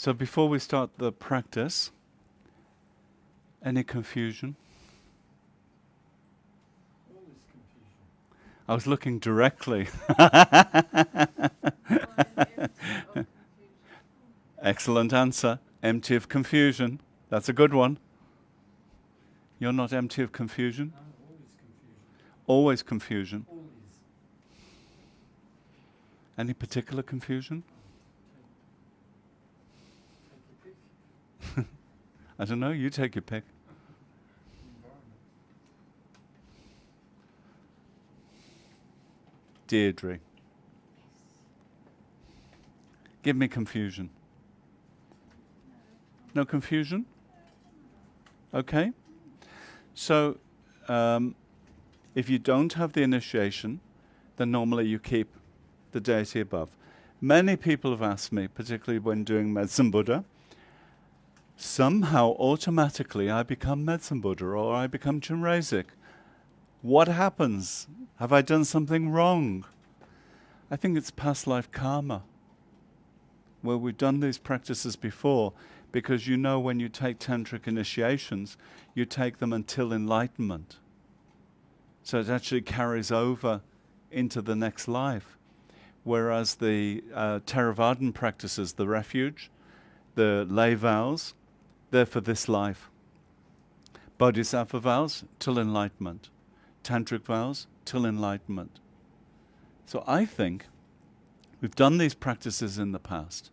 So before we start the practice, any confusion? Always confusion. I was looking directly. Excellent answer. Empty of confusion. That's a good one. You're not empty of confusion? No, always confusion. Always confusion. Always. Any particular confusion? Take your pick. I don't know. You take your pick. Environment. Deirdre. Give me confusion. No confusion? Okay. So, if you don't have the initiation, then normally you keep the deity above. Many people have asked me, particularly when doing Medicine Buddha, somehow automatically I become Medicine Buddha or I become Chenrezig. What happens? Have I done something wrong? I think it's past life karma, where we've done these practices before, because you know when you take tantric initiations, you take them until enlightenment. So it actually carries over into the next life. Whereas the Theravadan practices, the refuge, the lay vows, they're for this life. Bodhisattva vows, till enlightenment. Tantric vows, till enlightenment. So I think we've done these practices in the past.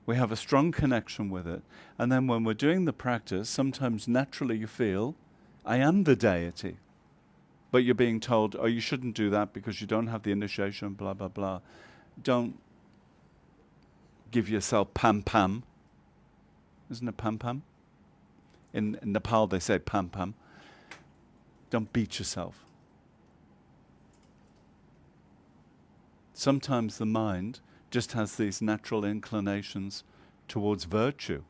We have a strong connection with it. And then when we're doing the practice, sometimes naturally you feel, I am the deity. But you're being told, oh, you shouldn't do that because you don't have the initiation, blah, blah, blah. Don't give yourself pam-pam. Isn't it pam-pam? In Nepal they say pam-pam. Don't beat yourself. Sometimes the mind just has these natural inclinations towards virtue.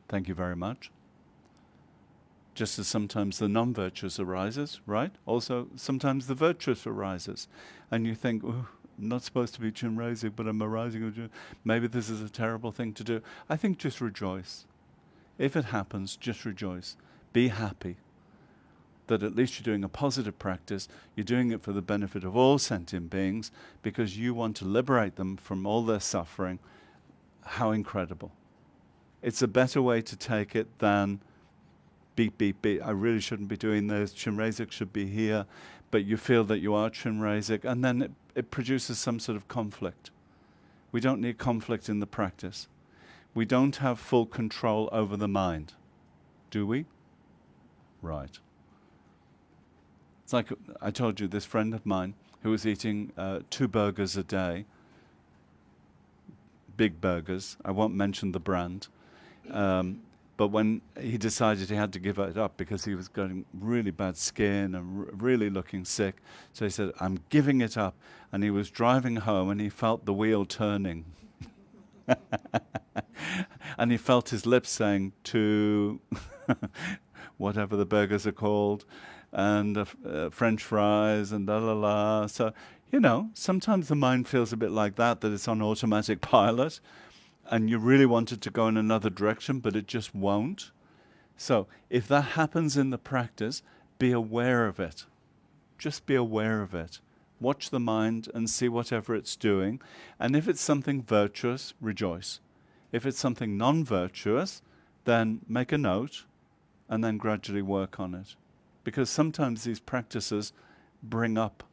Thank you very much. Just as sometimes the non-virtuous arises, right? Also, sometimes the virtuous arises. And you think, oh, I'm not supposed to be Chenrezig, but I'm arising. Maybe this is a terrible thing to do. I think just rejoice. If it happens, just rejoice. Be happy that at least you're doing a positive practice. You're doing it for the benefit of all sentient beings because you want to liberate them from all their suffering. How incredible. It's a better way to take it than beep, beep, beep, I really shouldn't be doing this, Chenrezig should be here, but you feel that you are Chenrezig, and then it produces some sort of conflict. We don't need conflict in the practice. We don't have full control over the mind, do we? Right. It's like I told you, this friend of mine who was eating 2 burgers a day, big burgers, I won't mention the brand, but when he decided he had to give it up because he was getting really bad skin and really looking sick, so he said, I'm giving it up. And he was driving home and he felt the wheel turning. And he felt his lips saying to whatever the burgers are called, and French fries and la la la. So, you know, sometimes the mind feels a bit like that it's on automatic pilot. And you really want it to go in another direction, but it just won't. So if that happens in the practice, be aware of it. Just be aware of it. Watch the mind and see whatever it's doing. And if it's something virtuous, rejoice. If it's something non-virtuous, then make a note and then gradually work on it. Because sometimes these practices bring up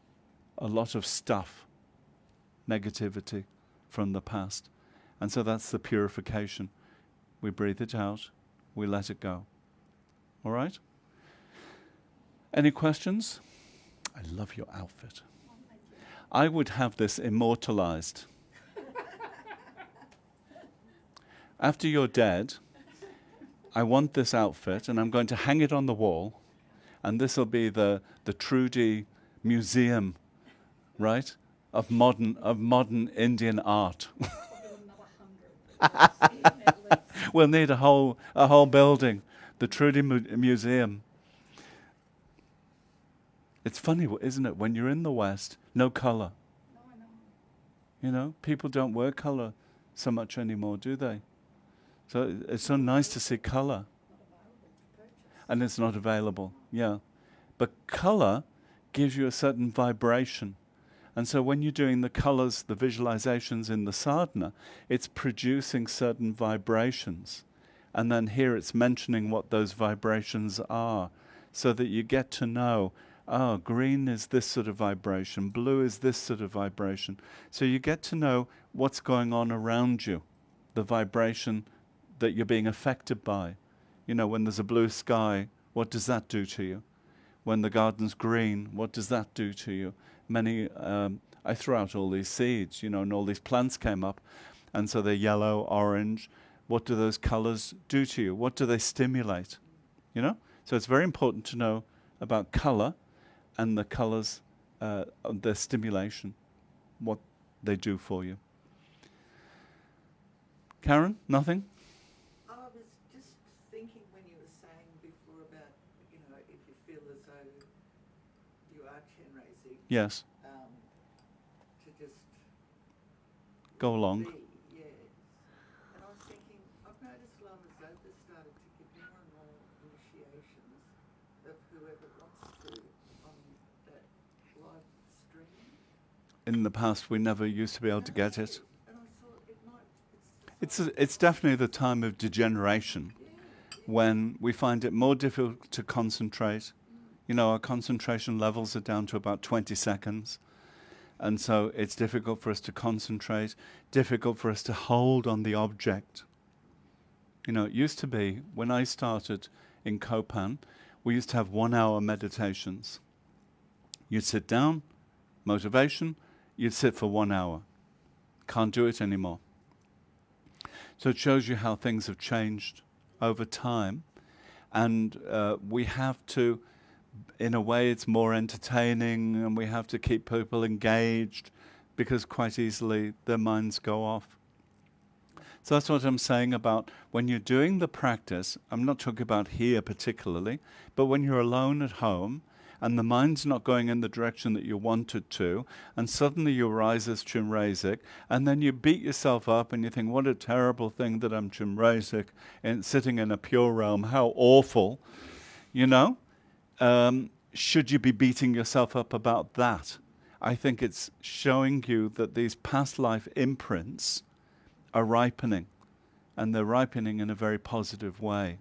a lot of stuff, negativity from the past. And so that's the purification. We breathe it out, we let it go. All right? Any questions? I love your outfit. I would have this immortalized. After you're dead, I want this outfit, and I'm going to hang it on the wall, and this will be the Trudy Museum, right, of modern Indian art. We'll need a whole building, the Trudy Museum. It's funny, isn't it? When you're in the West, no color. No, I know. You know, people don't wear color so much anymore, do they? So it's so nice to see color. And it's not available, yeah. But color gives you a certain vibration. And so when you're doing the colors, the visualizations in the sadhana, it's producing certain vibrations. And then here it's mentioning what those vibrations are, so that you get to know, oh, green is this sort of vibration, blue is this sort of vibration. So you get to know what's going on around you, the vibration that you're being affected by. You know, when there's a blue sky, what does that do to you? When the garden's green, what does that do to you? I threw out all these seeds, you know, and all these plants came up. And so they're yellow, orange. What do those colors do to you? What do they stimulate? You know? So it's very important to know about color and the colors, their stimulation, what they do for you. Karen, nothing? I was just thinking when you were saying before about, you know, if you feel as though you are Chenrezig, Yes. to just Go along. be, yeah. And I was thinking, I've noticed Lama Zopa started to give more and more initiations of whoever wants to on that live stream. In the past, we never used to be able to get it. And I thought it might, It's definitely the time of degeneration when we find it more difficult to concentrate. You know, our concentration levels are down to about 20 seconds. And so it's difficult for us to concentrate, difficult for us to hold on the object. You know, it used to be, when I started in Kopan, we used to have 1 hour meditations. You'd sit down, motivation, you'd sit for 1 hour. Can't do it anymore. So it shows you how things have changed over time. And we have to, in a way, it's more entertaining, and we have to keep people engaged because quite easily their minds go off. So that's what I'm saying about when you're doing the practice. I'm not talking about here particularly, but when you're alone at home and the mind's not going in the direction that you want it to, and suddenly you rise as Chenrezig, and then you beat yourself up and you think, what a terrible thing that I'm Chenrezig and sitting in a pure realm, how awful, you know? Should you be beating yourself up about that? I think it's showing you that these past life imprints are ripening, and they're ripening in a very positive way.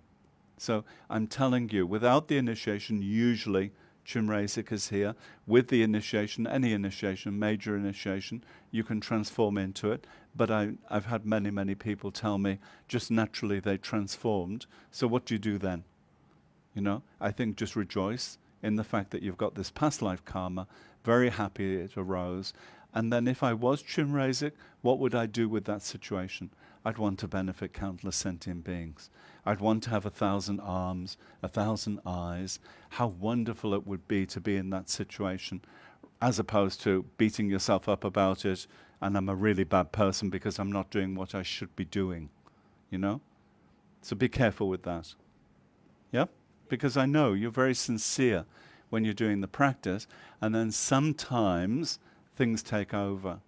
So I'm telling you, without the initiation, usually Chenrezig is here. With the initiation, any initiation, major initiation, you can transform into it. But I've had many, many people tell me just naturally they transformed. So what do you do then? You know, I think just rejoice in the fact that you've got this past life karma, very happy it arose. And then if I was Chenrezig, what would I do with that situation? I'd want to benefit countless sentient beings. I'd want to have 1,000 arms, 1,000 eyes. How wonderful it would be to be in that situation, as opposed to beating yourself up about it, and I'm a really bad person because I'm not doing what I should be doing, you know? So be careful with that. Yeah? Because I know you're very sincere when you're doing the practice, and then sometimes things take over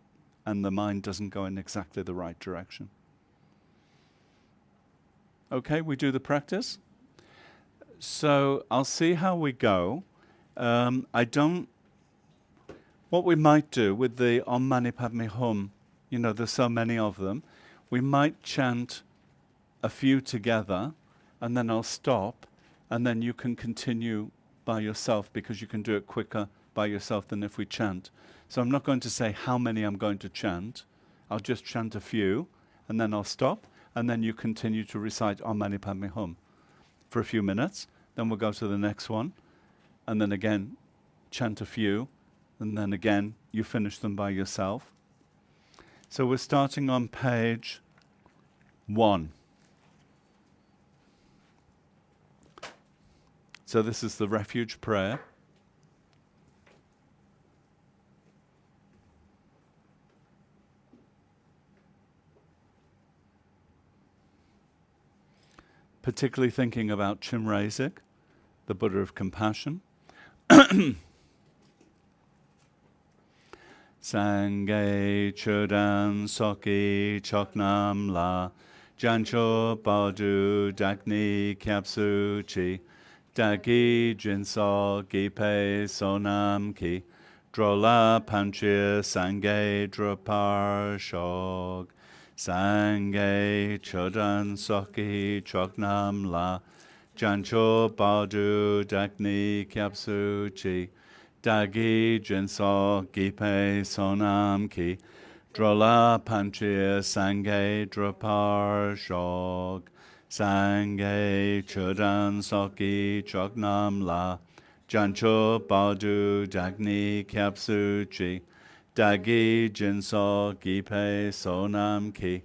and the mind doesn't go in exactly the right direction. Okay, we do the practice. So I'll see how we go. What we might do with the Om Mani Padme Hum, you know, there's so many of them, we might chant a few together, and then I'll stop, and then you can continue by yourself because you can do it quicker by yourself than if we chant. So I'm not going to say how many I'm going to chant. I'll just chant a few, and then I'll stop, and then you continue to recite Om Mani Padme Hum for a few minutes. Then we'll go to the next one, and then again chant a few, and then again you finish them by yourself. So we're starting on page 1. So this is the refuge prayer. Particularly thinking about Chenrezig, the Buddha of compassion. Sangye Chudan Soki Choknam La Jancho Badu Dakni Kyapsu Chi Dagi Jinso Gipe Sonam Ki Drola Panchir Sangye Drupar Shog Sangye Chudan Soki Choknam La Jancho Badu Dakni Kyapsu Chi Dagi Jinso Gipe Sonam Ki Drola Panchir Sangye Drupar Shog Sangye Chudan Soki Chognam La Jancho Badu Dagni Kyapsu Chi Dagi Jinso Gipe Sonam Ki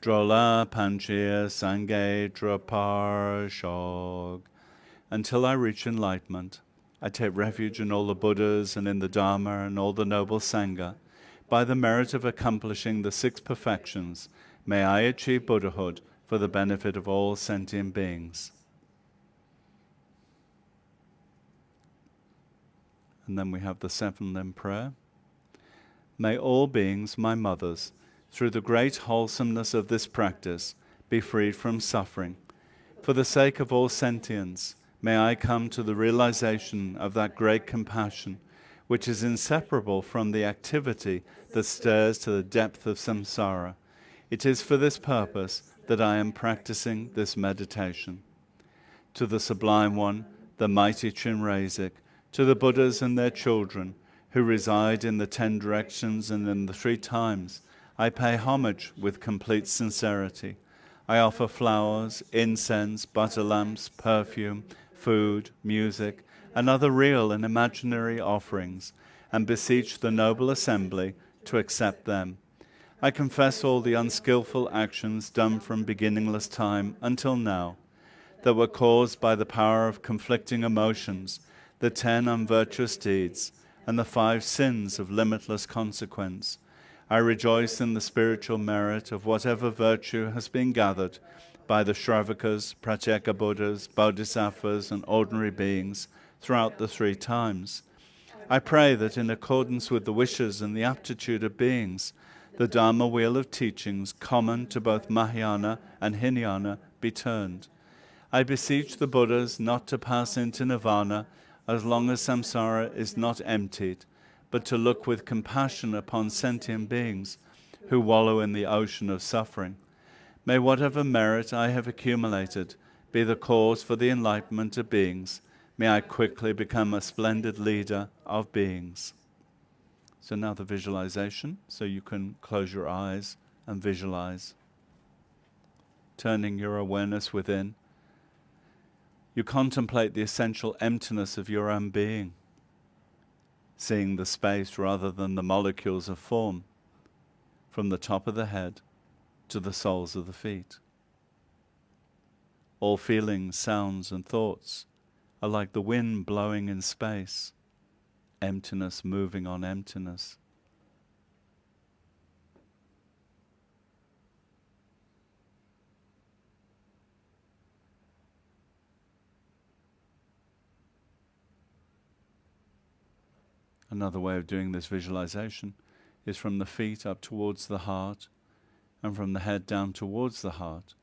Drola Panchir Sangye Drupar Shog. Until I reach enlightenment, I take refuge in all the Buddhas and in the Dharma and all the noble Sangha. By the merit of accomplishing the 6 perfections, may I achieve Buddhahood for the benefit of all sentient beings. And then we have the 7 limb prayer. May all beings, my mothers, through the great wholesomeness of this practice, be freed from suffering. For the sake of all sentience, may I come to the realization of that great compassion, which is inseparable from the activity that stirs to the depth of samsara. It is for this purpose that I am practicing this meditation. To the Sublime One, the mighty Chenrezig, to the Buddhas and their children, who reside in the 10 directions and in the 3 times, I pay homage with complete sincerity. I offer flowers, incense, butter lamps, perfume, food, music, and other real and imaginary offerings, and beseech the noble assembly to accept them. I confess all the unskillful actions done from beginningless time until now, that were caused by the power of conflicting emotions, the 10 unvirtuous deeds, and the 5 sins of limitless consequence. I rejoice in the spiritual merit of whatever virtue has been gathered by the Shravakas, Pratyeka Buddhas, Bodhisattvas, and ordinary beings throughout the 3 times. I pray that in accordance with the wishes and the aptitude of beings, the Dharma wheel of teachings common to both Mahayana and Hinayana be turned. I beseech the Buddhas not to pass into nirvana as long as samsara is not emptied, but to look with compassion upon sentient beings who wallow in the ocean of suffering. May whatever merit I have accumulated be the cause for the enlightenment of beings. May I quickly become a splendid leader of beings. So now the visualization, so you can close your eyes and visualize. Turning your awareness within, you contemplate the essential emptiness of your own being, seeing the space rather than the molecules of form, from the top of the head to the soles of the feet. All feelings, sounds, and thoughts are like the wind blowing in space, emptiness moving on emptiness. Another way of doing this visualization is from the feet up towards the heart and from the head down towards the heart.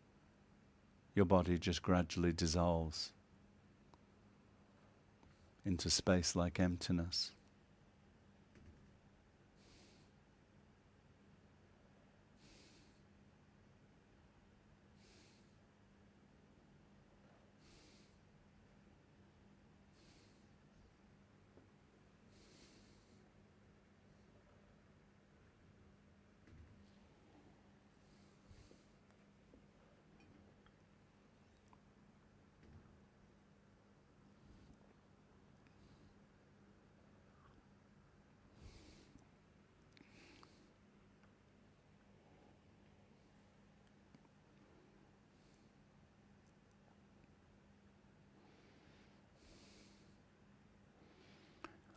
Your body just gradually dissolves into space like emptiness.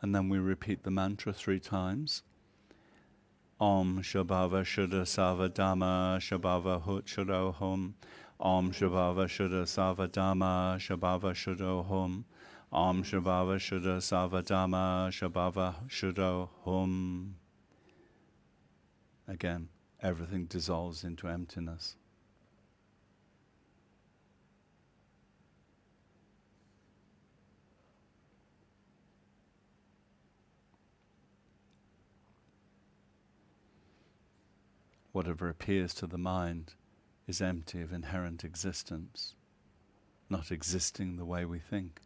And then we repeat the mantra 3 times. Om Shabhava Shuddha Sava Dhamma Shabhava Hut Shuddho Hum. Om Shabhava Shuddha Sava Dhamma Shabhava Shuddho Hum. Om Shabhava Shuddha Sava Dhamma Shabhava Shuddho Hum. again, everything dissolves into emptiness. Whatever appears to the mind is empty of inherent existence, not existing the way we think.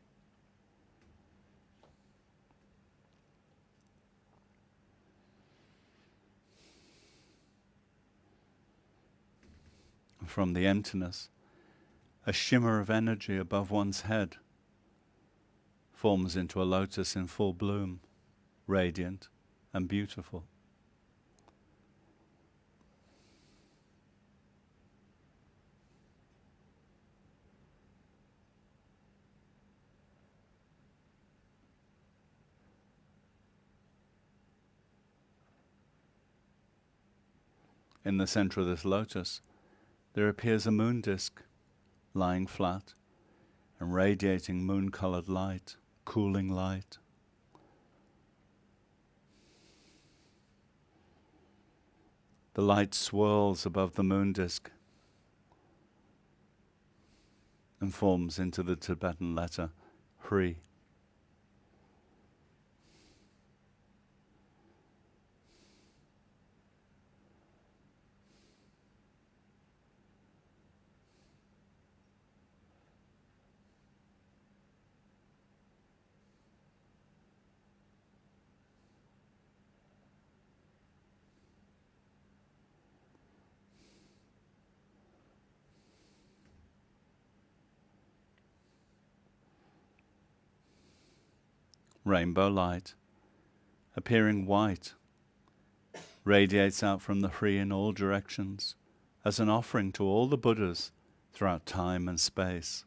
From the emptiness, a shimmer of energy above one's head forms into a lotus in full bloom, radiant and beautiful. In the center of this lotus, there appears a moon disk, lying flat and radiating moon-colored light, cooling light. The light swirls above the moon disk and forms into the Tibetan letter Hri. Rainbow light, appearing white, radiates out from the Hri in all directions as an offering to all the Buddhas throughout time and space.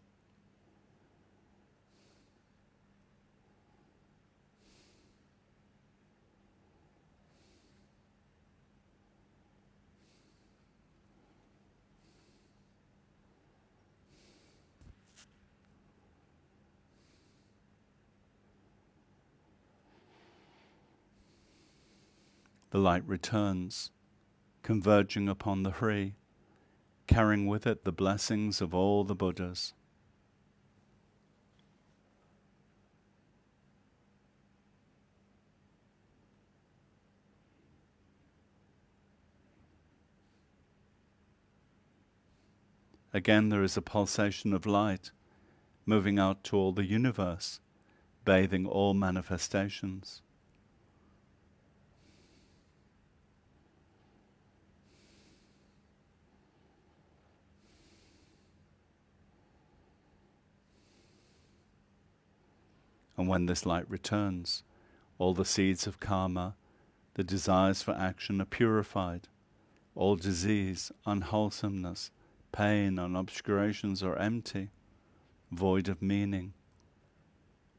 The light returns, converging upon the Hri, carrying with it the blessings of all the Buddhas. Again, there is a pulsation of light moving out to all the universe, bathing all manifestations. And when this light returns, all the seeds of karma, the desires for action are purified. All disease, unwholesomeness, pain, and obscurations are empty, void of meaning.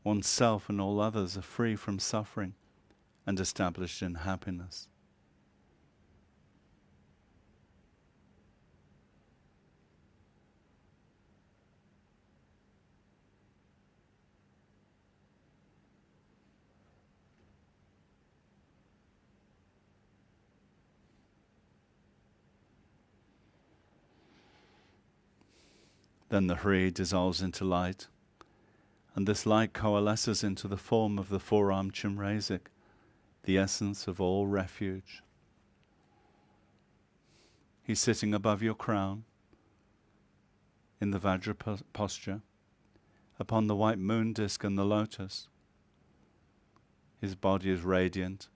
Oneself and all others are free from suffering and established in happiness. Then the Hri dissolves into light, and this light coalesces into the form of the four-armed Chenrezig, the essence of all refuge. He's sitting above your crown, in the Vajra posture, upon the white moon disk and the lotus. His body is radiant,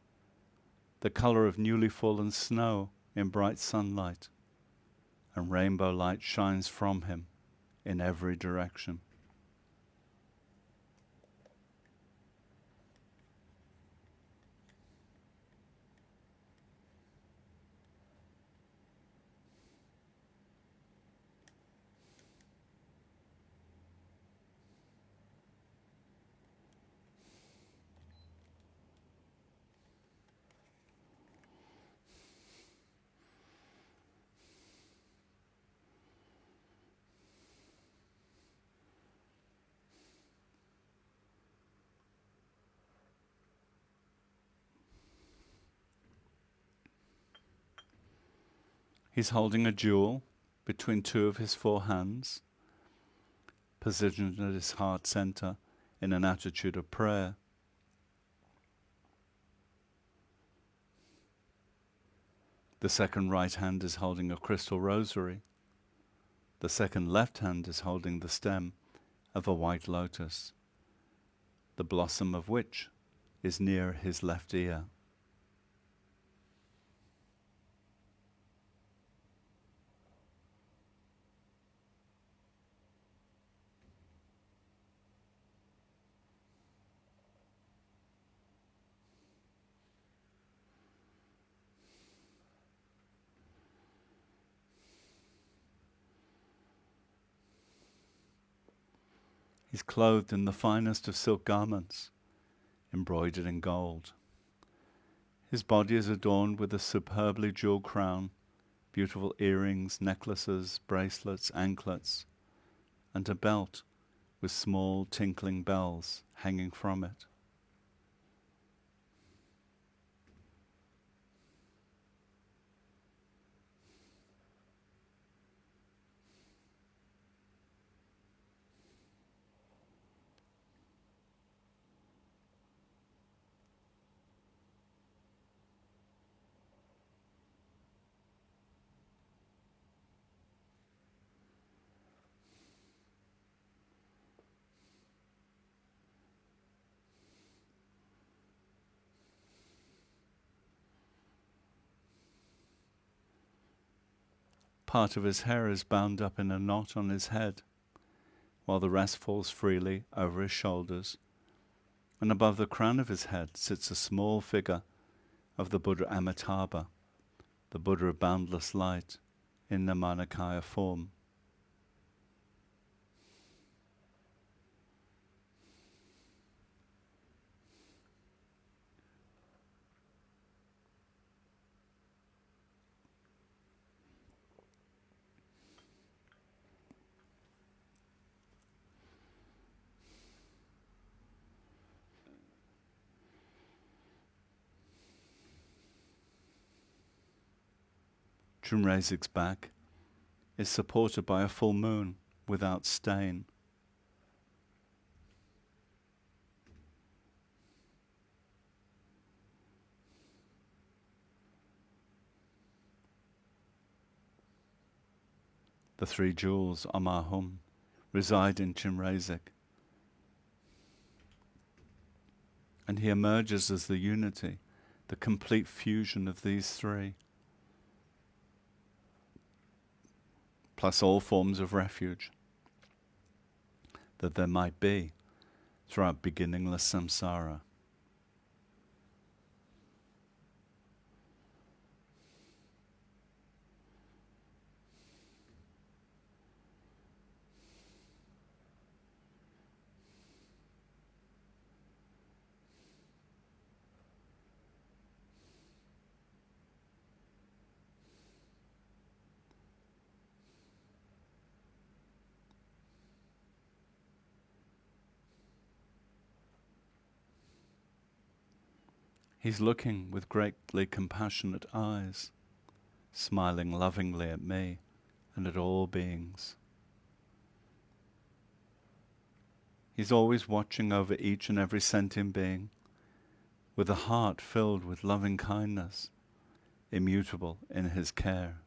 the color of newly fallen snow in bright sunlight, and rainbow light shines from him in every direction. He's holding a jewel between two of his four hands, positioned at his heart center in an attitude of prayer. The second right hand is holding a crystal rosary. The second left hand is holding the stem of a white lotus, the blossom of which is near his left ear. He's clothed in the finest of silk garments, embroidered in gold. His body is adorned with a superbly jeweled crown, beautiful earrings, necklaces, bracelets, anklets, and a belt with small tinkling bells hanging from it. Part of his hair is bound up in a knot on his head, while the rest falls freely over his shoulders, and above the crown of his head sits a small figure of the Buddha Amitabha, the Buddha of boundless light, in Nirmanakaya form. Chenrezig's back is supported by a full moon without stain. The three jewels, Amahum, reside in Chenrezig, and he emerges as the unity, the complete fusion of these three, plus all forms of refuge that there might be throughout beginningless samsara. He's looking with greatly compassionate eyes, smiling lovingly at me and at all beings. He's always watching over each and every sentient being with a heart filled with loving kindness, immutable in his care.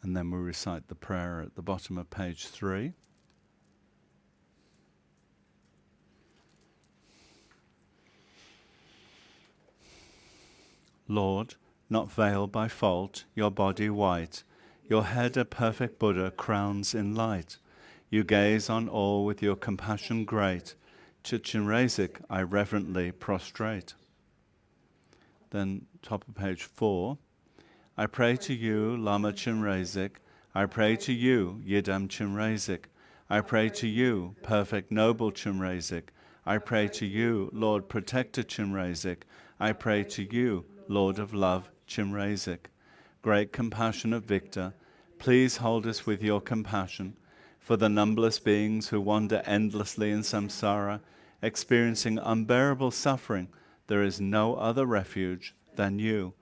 And then we recite the prayer at the bottom of page 3. Lord, not veiled by fault, your body white, your head a perfect Buddha crowns in light. You gaze on all with your compassion great. To Chenrezig I reverently prostrate. Then top of page 4. I pray to you, Lama Chenrezig. I pray to you, Yidam Chenrezig. I pray to you, perfect noble Chenrezig. I pray to you, Lord Protector Chenrezig. I pray to you, Lord of Love Chenrezig. Great compassionate Victor, please hold us with your compassion for the numberless beings who wander endlessly in samsara, experiencing unbearable suffering. There is no other refuge than you.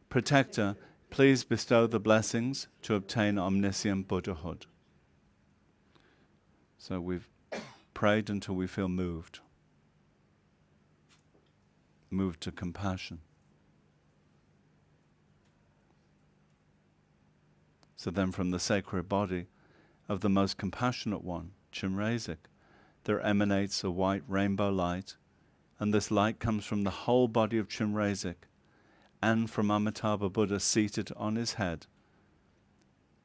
Protector, please bestow the blessings to obtain omniscient Buddhahood. So we've prayed until we feel moved. Moved to compassion. So then from the sacred body of the most compassionate one, Chenrezig, there emanates a white rainbow light, and this light comes from the whole body of Chenrezig and from Amitabha Buddha seated on his head,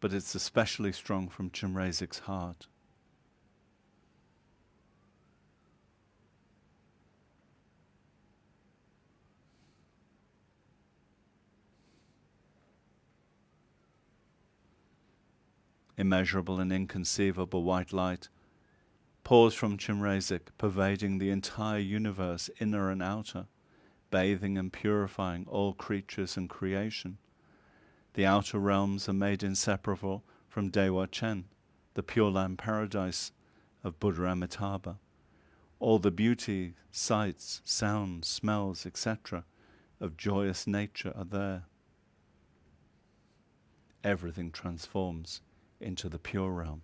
but it's especially strong from Chenrezig's heart. Immeasurable and inconceivable white light pours from Chenrezig, pervading the entire universe, inner and outer, bathing and purifying all creatures and creation. The outer realms are made inseparable from Dewa Chen, the Pure Land paradise of Buddha Amitabha. All the beauty, sights, sounds, smells, etc. of joyous nature are there. Everything transforms into the pure realm.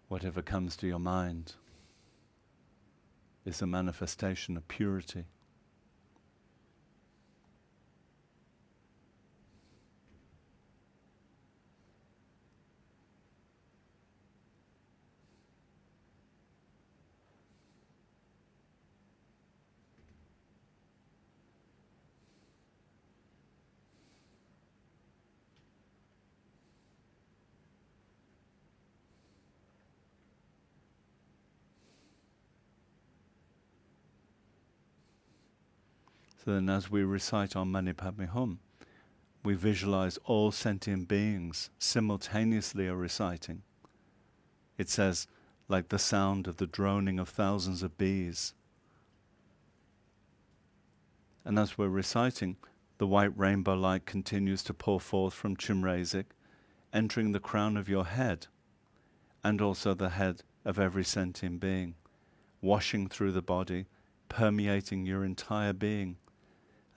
Whatever comes to your mind is a manifestation of purity. So then as we recite Om Mani Padme Hum, we visualize all sentient beings simultaneously are reciting. It says, like the sound of the droning of thousands of bees. And as we're reciting, the white rainbow light continues to pour forth from Chenrezig, entering the crown of your head, and also the head of every sentient being, washing through the body, permeating your entire being.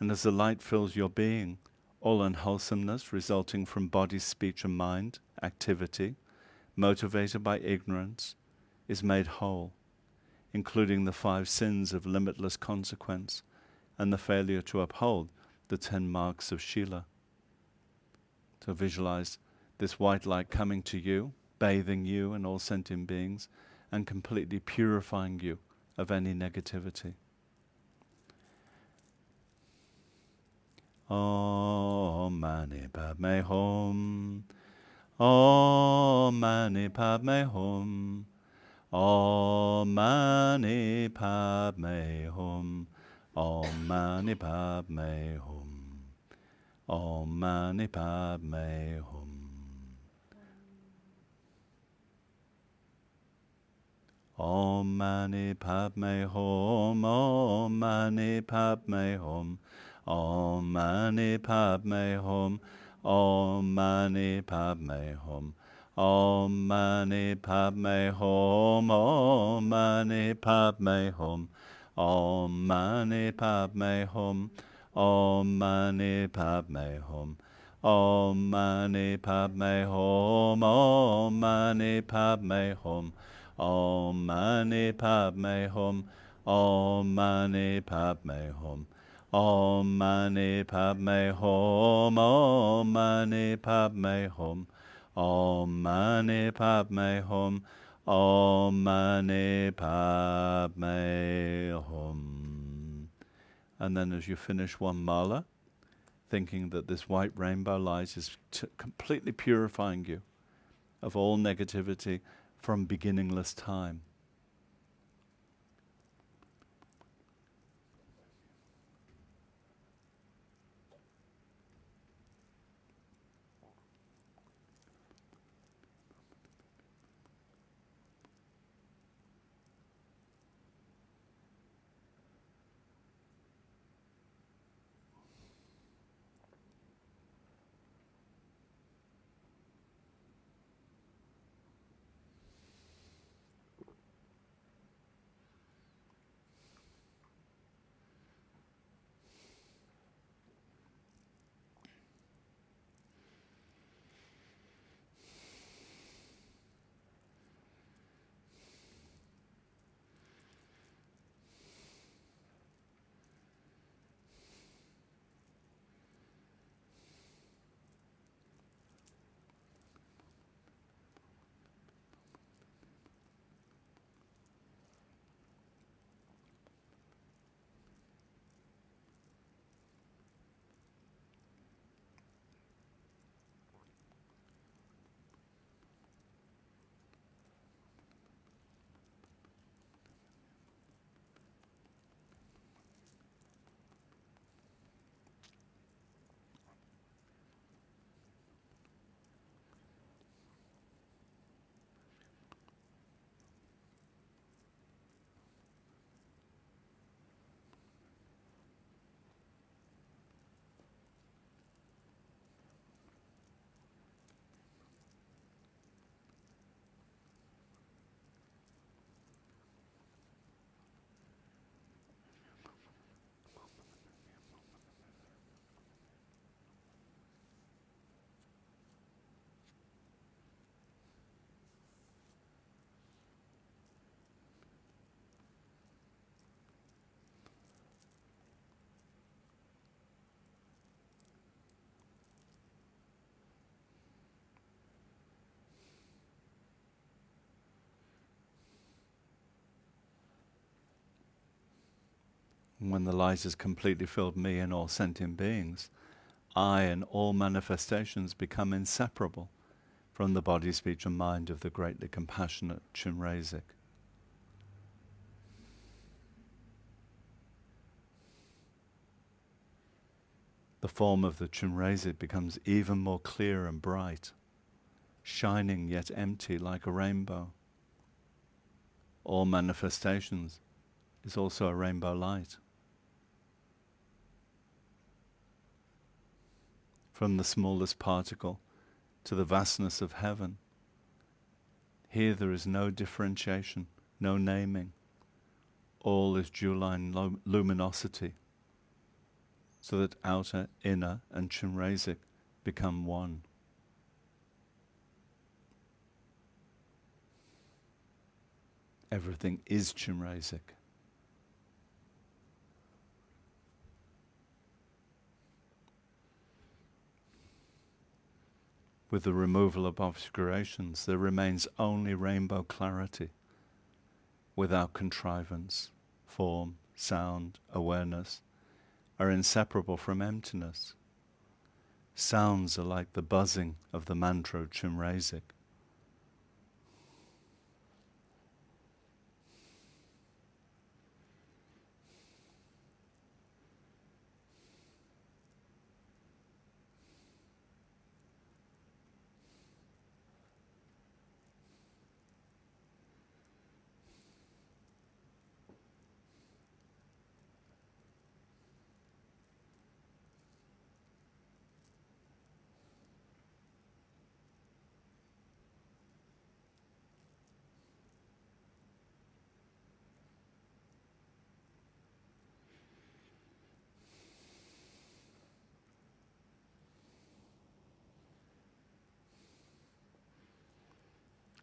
And as the light fills your being, all unwholesomeness resulting from body, speech and mind, activity, motivated by ignorance, is made whole, including the 5 sins of limitless consequence and the failure to uphold the 10 marks of Shila. So visualize this white light coming to you, bathing you and all sentient beings, and completely purifying you of any negativity. Om Mani Padme Hum. Om Mani Padme Hum. Om Mani Padme Hum. Om Mani Padme Hum. Om Mani Padme Hum. Om Mani Padme Hum. Om Mani Padme Hum. Om Mani Padme Hum. Om Mani Padme Hum. Om Mani Padme Hum. Om Mani Padme Hum. Om Mani Padme Hum. Om Mani Padme Hum. Om Mani Padme Hum. Om Mani Padme Hum. Om Mani Padme Hum. Om Mani Padme Hum. Om Mani Padme Hum. Om Mani Padme Hum. Om Mani Padme Hum. Om Mani Padme Hum. And then as you finish one mala, thinking that this white rainbow light is completely purifying you of all negativity from beginningless time. And when the light has completely filled me and all sentient beings, I and all manifestations become inseparable from the body, speech and mind of the greatly compassionate Chenrezig. The form of the Chenrezig becomes even more clear and bright, shining yet empty like a rainbow. All manifestations is also a rainbow light. From the smallest particle to the vastness of heaven, here there is no differentiation, no naming. All is Juline luminosity, so that outer, inner and Chenrezig become one. Everything is Chenrezig. With the removal of obscurations, there remains only rainbow clarity, without contrivance. Form, sound, awareness are inseparable from emptiness. Sounds are like the buzzing of the mantra Chenrezig.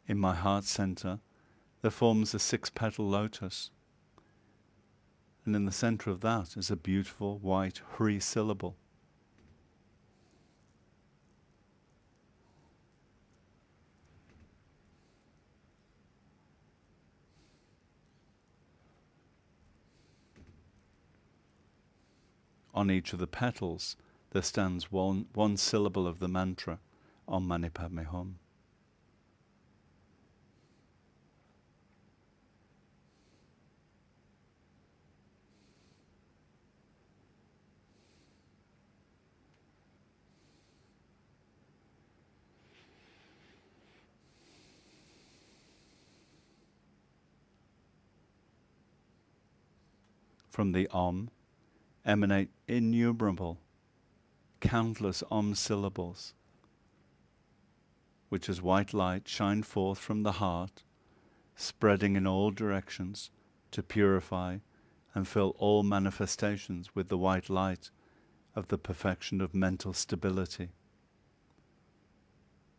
In my heart center, that forms a 6-petal lotus. And in the center of that is a beautiful white Hri syllable. On each of the petals there stands one syllable of the mantra, Om Mani Padme Hum. From the Om emanate innumerable, countless Om syllables, which as white light shine forth from the heart, spreading in all directions to purify and fill all manifestations with the white light of the perfection of mental stability.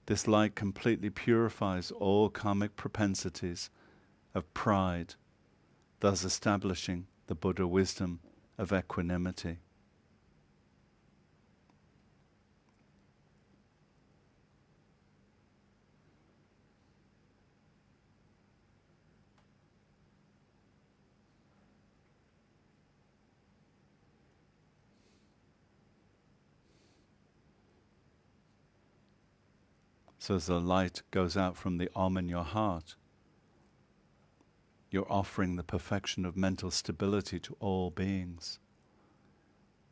This light completely purifies all karmic propensities of pride, thus establishing the Buddha wisdom of equanimity. So as the light goes out from the Om in your heart, you're offering the perfection of mental stability to all beings,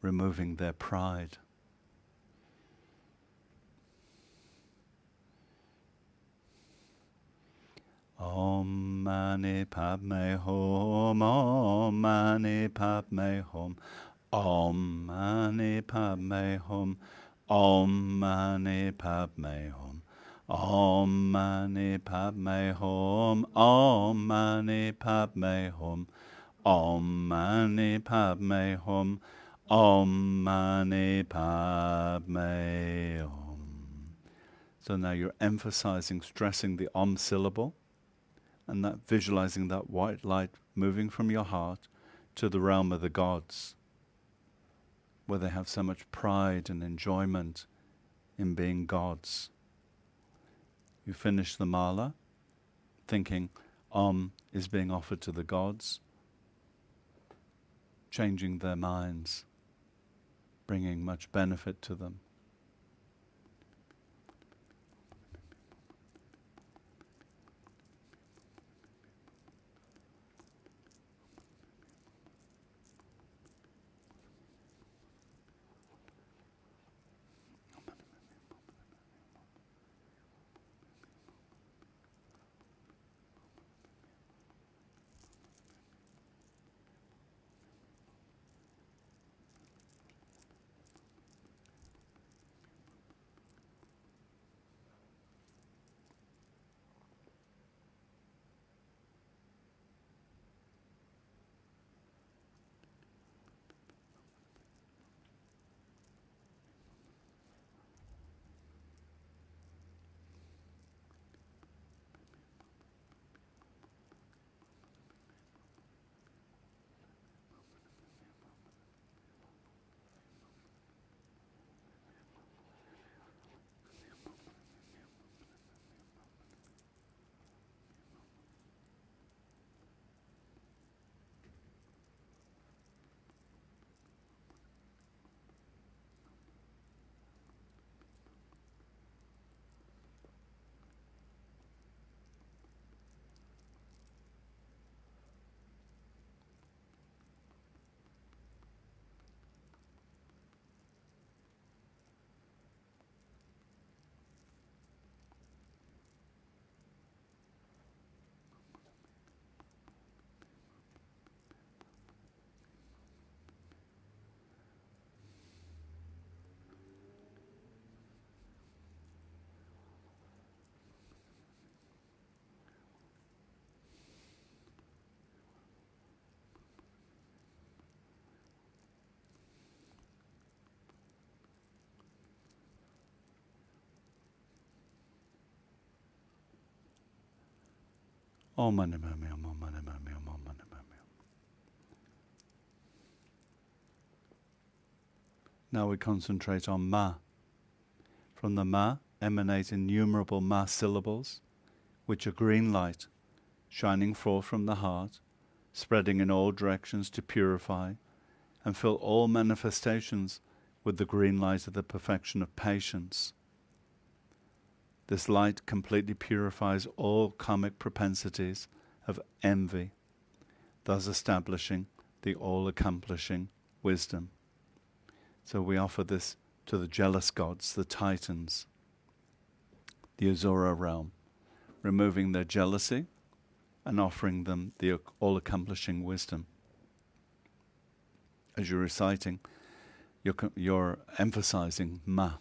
removing their pride. Om Mani Padme Hum, Om Mani Padme Hum, Om Mani Padme Hum, Om Mani Padme Hum, Om Mani Padme Hum, Om Mani Padme Hum, Om Mani Padme Hum, Om Mani Padme Hum. So now you're emphasizing, stressing the Om syllable, and that visualizing that white light moving from your heart to the realm of the gods, where they have so much pride and enjoyment in being gods. You finish the mala, thinking Om is being offered to the gods, changing their minds, bringing much benefit to them. Om Mani Padme Hum, Om Mani Padme Hum, Om Mani Padme Hum. Now we concentrate on Ma. From the Ma emanate innumerable Ma syllables, which are green light, shining forth from the heart, spreading in all directions to purify and fill all manifestations with the green light of the perfection of patience. This light completely purifies all karmic propensities of envy, thus establishing the all-accomplishing wisdom. So we offer this to the jealous gods, the Titans, the Azura realm, removing their jealousy and offering them the all-accomplishing wisdom. As you're reciting, you're emphasizing Ma.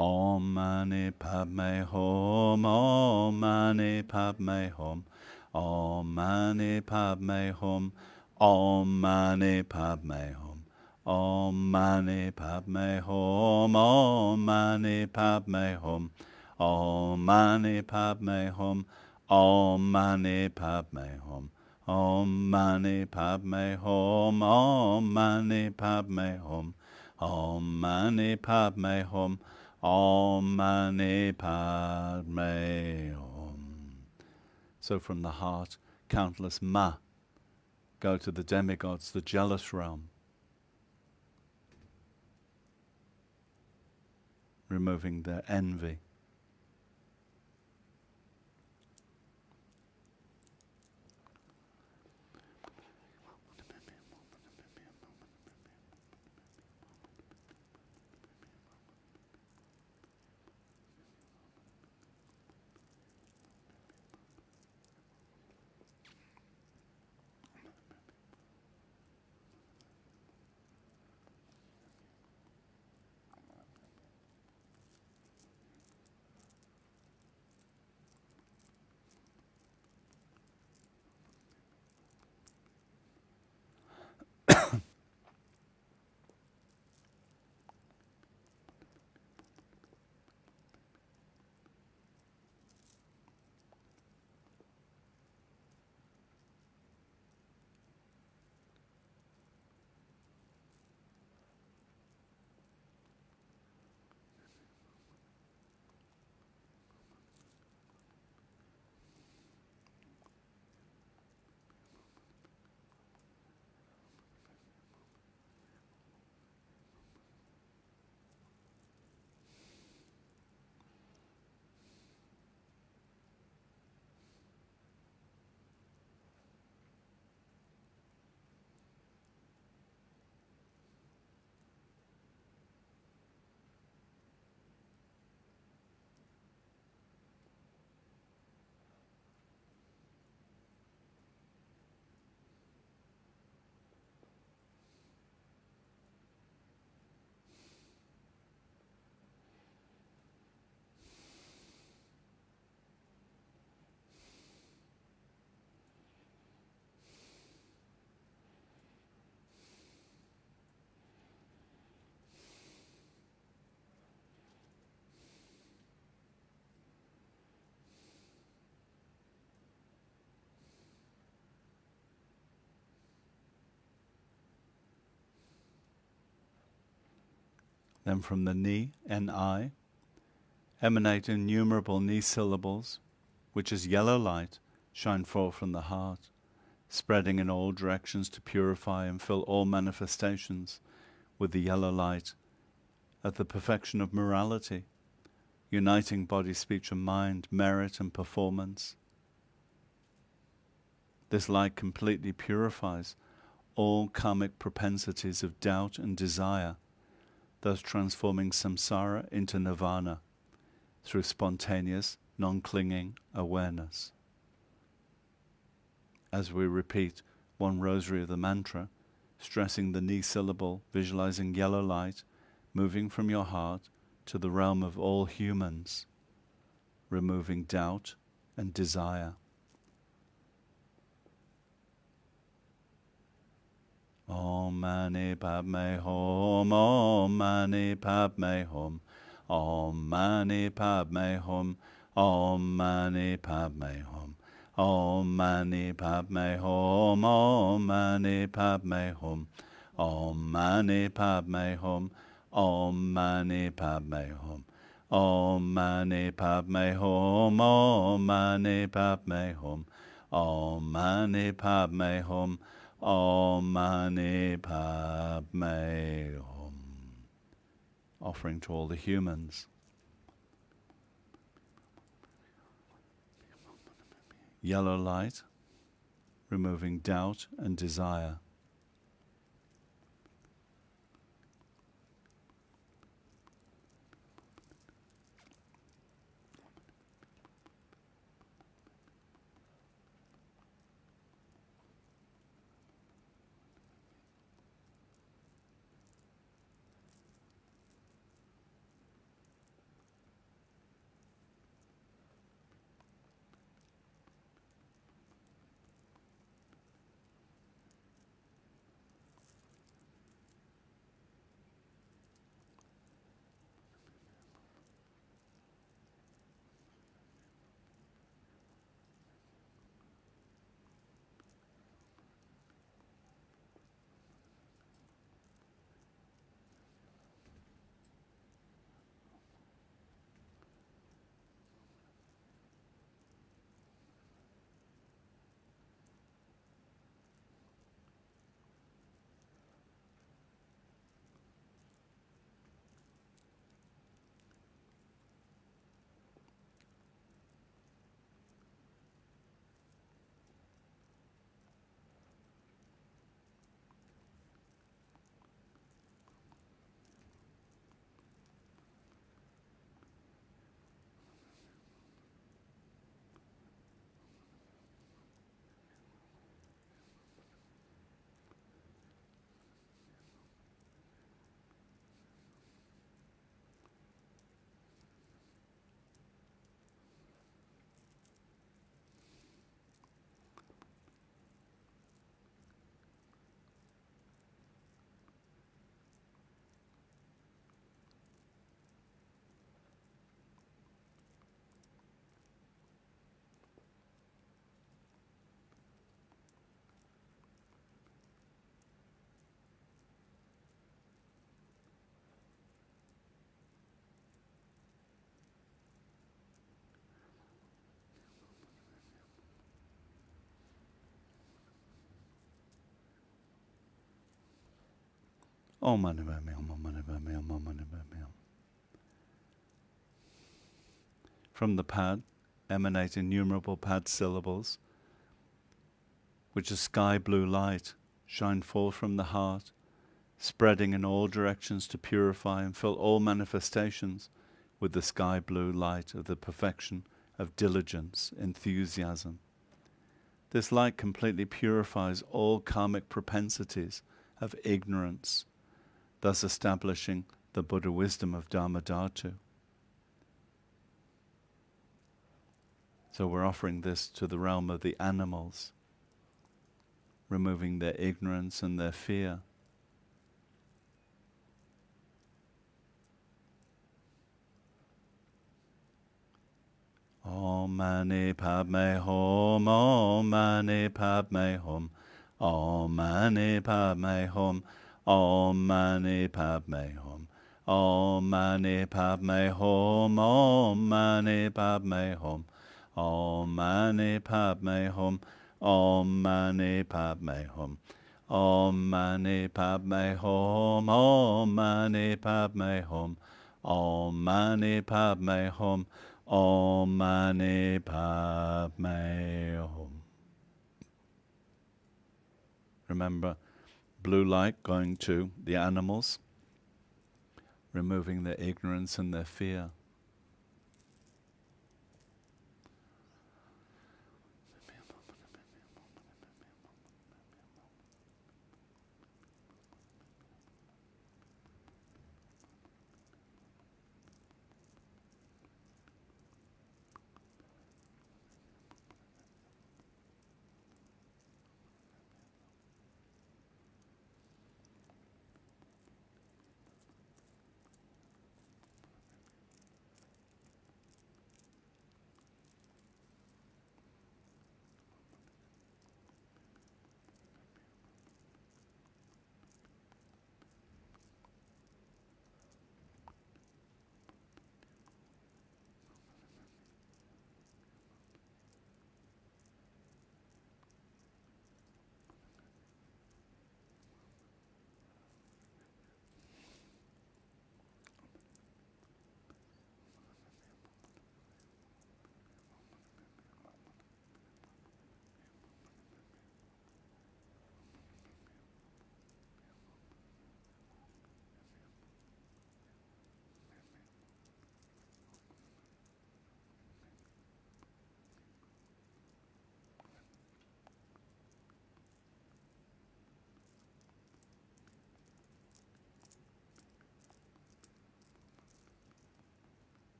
Om Mani Padme Hum, Om Mani Padme Hum, Om Mani Padme Hum, Om Mani Padme Hum, Om Mani Padme Hum, Om Mani Padme Hum, Om Mani Padme Hum, Om Mani Padme Hum, Om Mani Padme Hum, Om Mani Padme Hum, Om Mani Padme Hum, Om Mani Padme Hum. So from the heart, countless Ma go to the demigods, the jealous realm, removing their envy. Then from the Ni, N-I, emanate innumerable Ni syllables, which as yellow light shine forth from the heart, spreading in all directions to purify and fill all manifestations with the yellow light of the perfection of morality, uniting body, speech and mind, merit and performance. This light completely purifies all karmic propensities of doubt and desire, thus transforming samsara into nirvana through spontaneous, non-clinging awareness. As we repeat one rosary of the mantra, stressing the Ni syllable, visualizing yellow light moving from your heart to the realm of all humans, removing doubt and desire. Om Mani Padme Hum, Om Mani Padme Hum, Om Mani Padme Hum, Om Mani Padme Hum. Om Mani Padme Hum. Om Mani Padme Hum. Om Mani Padme Hum. Om Mani Padme Hum. Om Mani Padme Hum. Om Mani Padme Hum. Om Mani Padme Hum. Om Mani Padme Hum. Offering to all the humans. Yellow light, removing doubt and desire. Om Mani Padme Hum. Om Mani Padme Hum. Om Mani Padme Hum. From the pad emanate innumerable pad syllables, which a sky blue light shine forth from the heart, spreading in all directions to purify and fill all manifestations with the sky blue light of the perfection of diligence, enthusiasm. This light completely purifies all karmic propensities of ignorance, thus establishing the Buddha wisdom of Dharma Dhatu. So we're offering this to the realm of the animals, removing their ignorance and their fear. Om Mani Padme Hum. Om Mani Padme Hum. Om Mani Padme Hum. Om Mani Padme Hum. Om Mani Padme Hum. Om Mani Padme Hum. Om Mani Padme Hum. Om Mani Padme Hum. Om Mani Padme Hum. Om Mani Padme Hum. Om Mani Padme Hum. Om Mani Padme Hum. Remember, blue light going to the animals, removing their ignorance and their fear.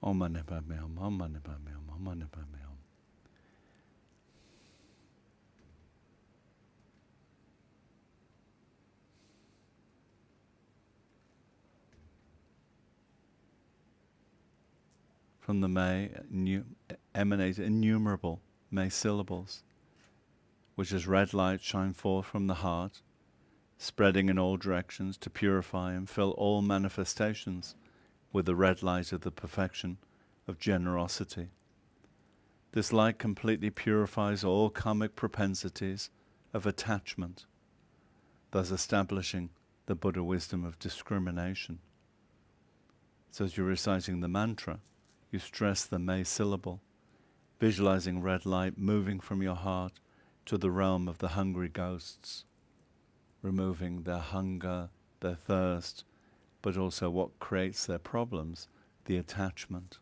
Om Mani Padme Hum, Om Mani Padme Hum, Om Mani Padme Hum. From the may emanate innumerable may syllables, which as red light shine forth from the heart, spreading in all directions to purify and fill all manifestations with the red light of the perfection of generosity. This light completely purifies all karmic propensities of attachment, thus establishing the Buddha wisdom of discrimination. So as you're reciting the mantra, you stress the may syllable, visualizing red light moving from your heart to the realm of the hungry ghosts, removing their hunger, their thirst, but also what creates their problems, the attachment.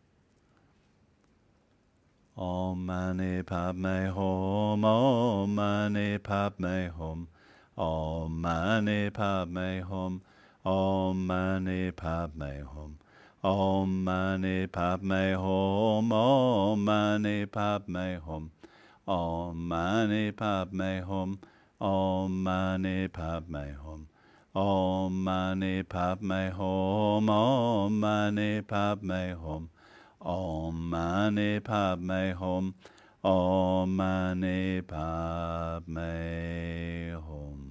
Om Mani Padme Hum, Om Mani Padme Hum, Om Mani Padme Hum, Om Mani Padme Hum, Om Mani Padme Hum, Om Mani Padme Hum, Om Mani Padme Hum, Om Mani Padme Hum, Om Mani Padme Hum, Om Mani Padme Hum, Om Mani Padme Hum, Om Mani Padme Hum.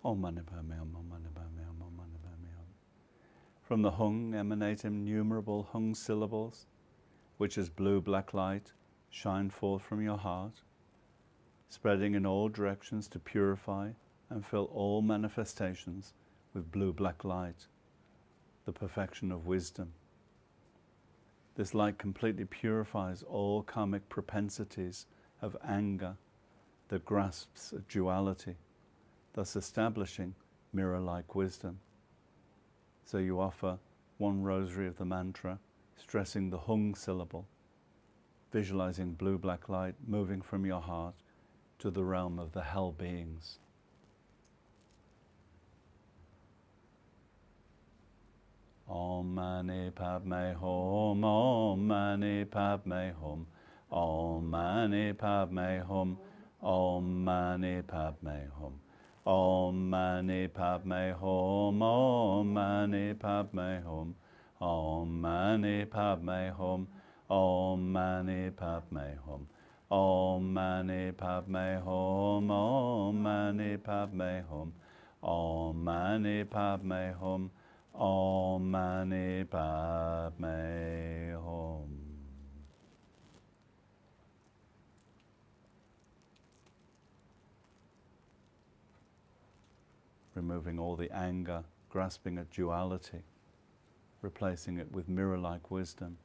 Om Mani Padme Hum, Om Mani Padme Hum, Om Mani Padme Hum. From the hung emanate innumerable hung syllables, which as blue-black light shine forth from your heart, spreading in all directions to purify and fill all manifestations with blue-black light, the perfection of wisdom. This light completely purifies all karmic propensities of anger that grasps at duality, thus establishing mirror-like wisdom. So you offer one rosary of the mantra, stressing the hung syllable, visualizing blue-black light moving from your heart to the realm of the hell beings. Om Mani Padme Hum, Om Mani Padme Hum, Om Mani Padme Hum, Om Mani Padme Hum, Om Mani Padme Hum. Om Mani Padme Hum. Om Mani Padme Hum. Om Mani Padme Hum. Om Mani Padme Hum. Om Mani Padme Hum. Om Mani Padme Hum. Om Mani Padme Hum. Removing all the anger, grasping at duality, replacing it with mirror-like wisdom.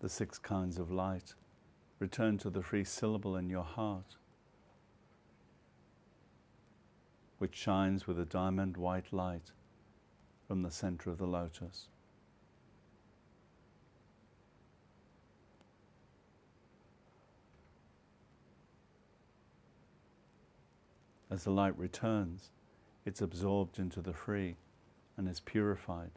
The 6 kinds of light. Return to the free syllable in your heart, which shines with a diamond white light from the center of the lotus. As the light returns, it's absorbed into the free and is purified.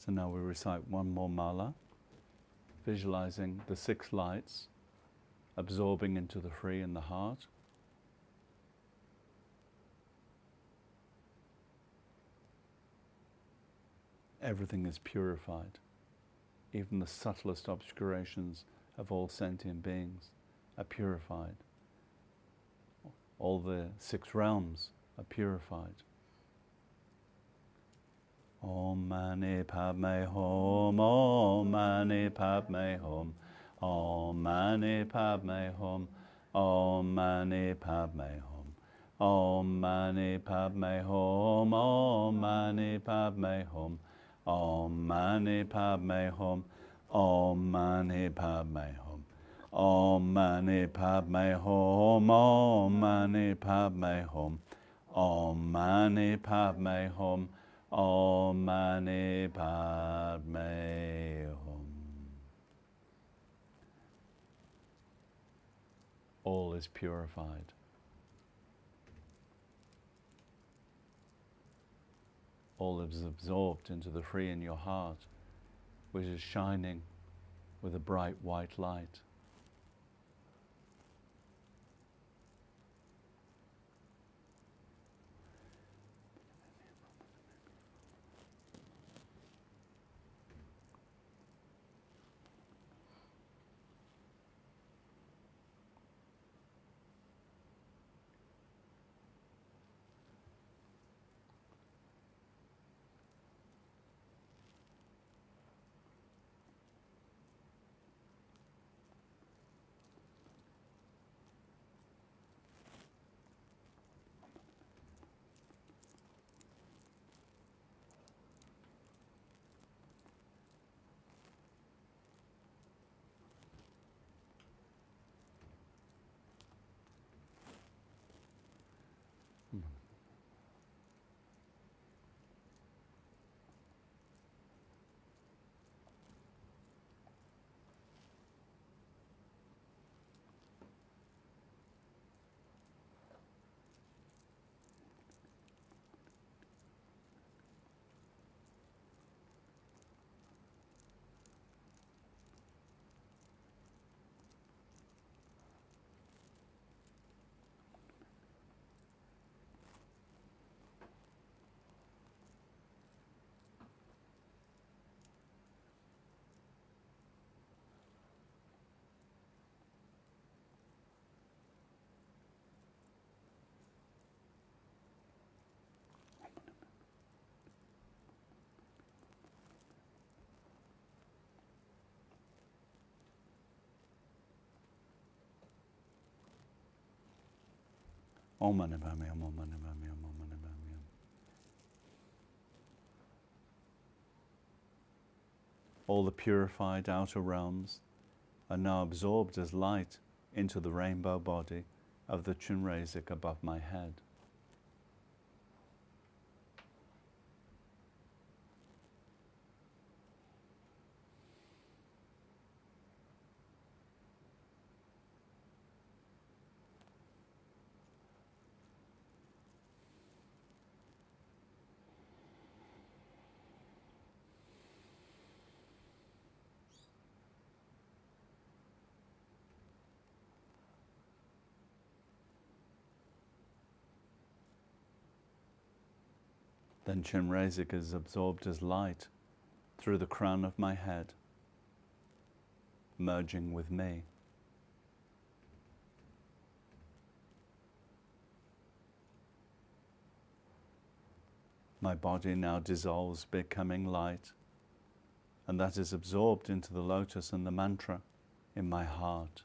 So now we recite one more mala, visualizing the 6 lights absorbing into the free in the heart. Everything is purified. Even the subtlest obscurations of all sentient beings are purified. All the 6 realms are purified. Om Mani Padme Hum. Om Mani Padme Hum. Om Mani Padme Hum. Om Mani Padme Hum. Om Mani Padme Hum. Om Mani Padme Hum. Om Mani Padme Hum. Om Mani Padme Hum. Om Mani Padme Hum. Om Mani Padme Hum. Om Mani Padme Hum. Om Mani Padme Hum. All is purified. all is absorbed into the free in your heart, which is shining with a bright white light. Om Mani Padme Hum, Om Mani Padme Hum, Om Mani Padme Hum. All the purified outer realms are now absorbed as light into the rainbow body of the Chenrezig above my head. Then Chenrezig is absorbed as light through the crown of my head, merging with me. My body now dissolves, becoming light, and that is absorbed into the lotus and the mantra in my heart.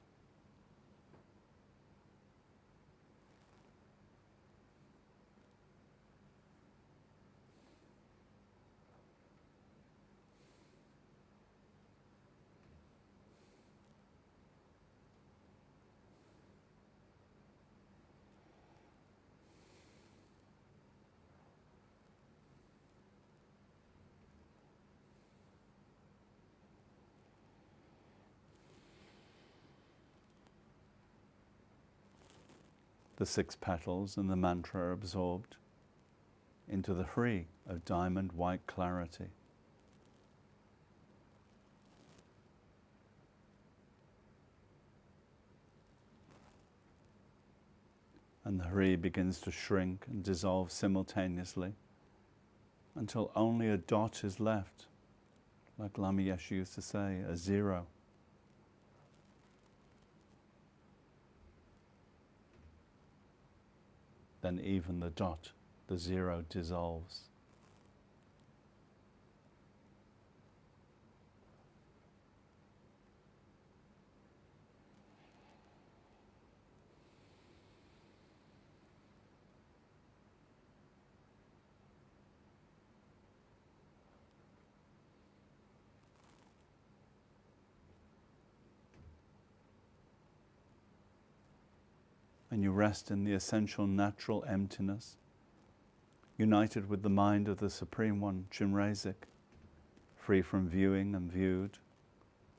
The 6 petals and the mantra are absorbed into the free of diamond white clarity. And the Hari begins to shrink and dissolve simultaneously until only a dot is left, like Lama Yeshe used to say, a zero. Then even the dot, the zero, dissolves. And you rest in the essential natural emptiness, united with the mind of the Supreme One, Chenrezig, free from viewing and viewed,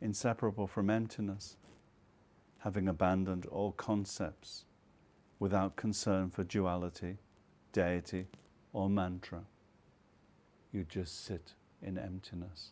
inseparable from emptiness, having abandoned all concepts, without concern for duality, deity, or mantra. You just sit in emptiness.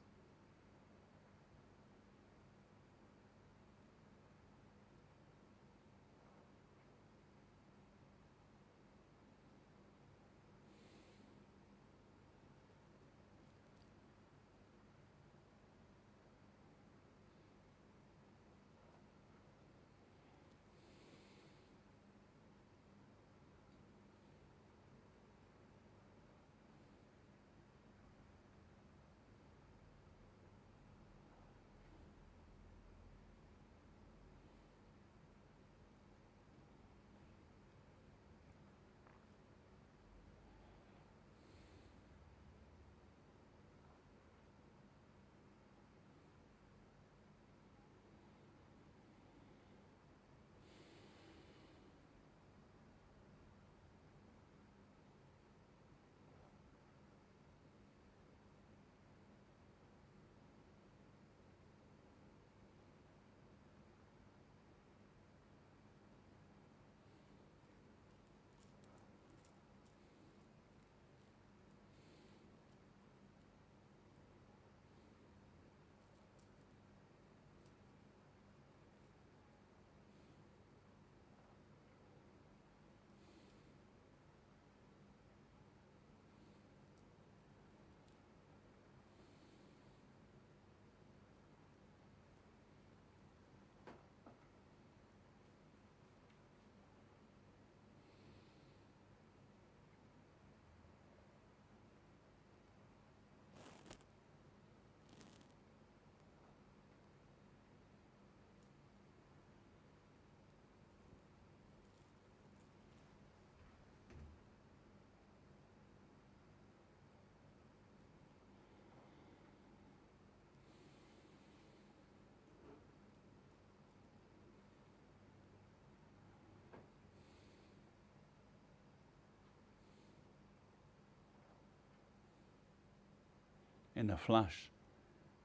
In a flash,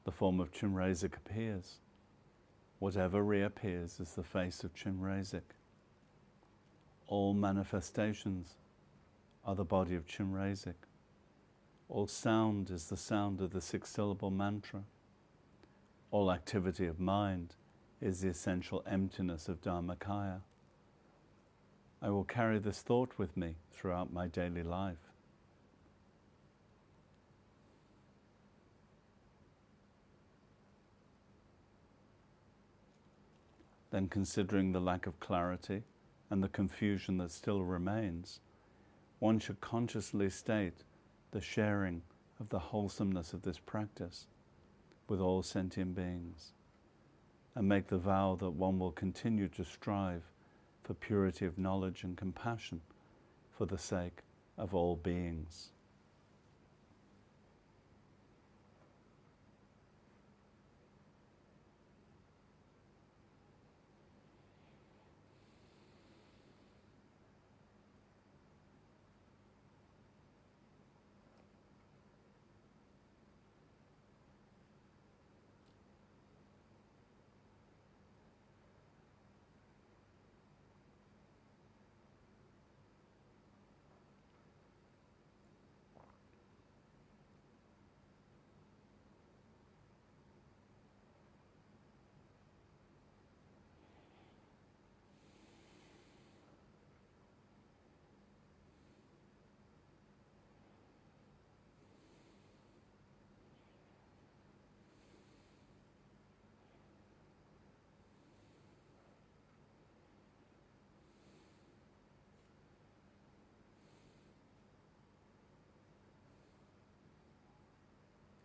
the form of Chenrezig appears. Whatever reappears is the face of Chenrezig. All manifestations are the body of Chenrezig. All sound is the sound of the six-syllable mantra. All activity of mind is the essential emptiness of Dharmakaya. I will carry this thought with me throughout my daily life. Then, considering the lack of clarity and the confusion that still remains, one should consciously state the sharing of the wholesomeness of this practice with all sentient beings, and make the vow that one will continue to strive for purity of knowledge and compassion for the sake of all beings.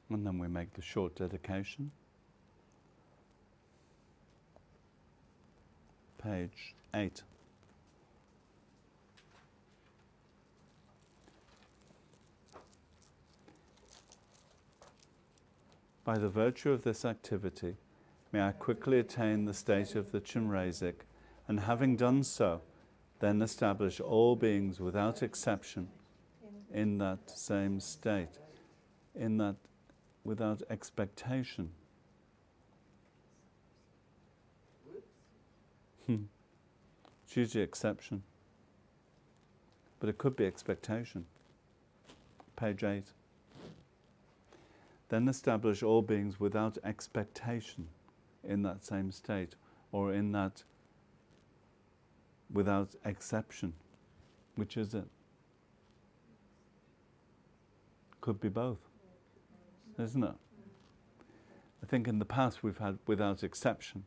And then we make the short dedication. Page 8. By the virtue of this activity, may I quickly attain the state of the Chenrezig, and having done so, then establish all beings without exception in that same state, in that without expectation. It's usually exception, but it could be expectation. Page 8. then establish all beings without expectation in that same state, or in that without exception. Which is it? Could be both, isn't it? I think in the past we've had without exception,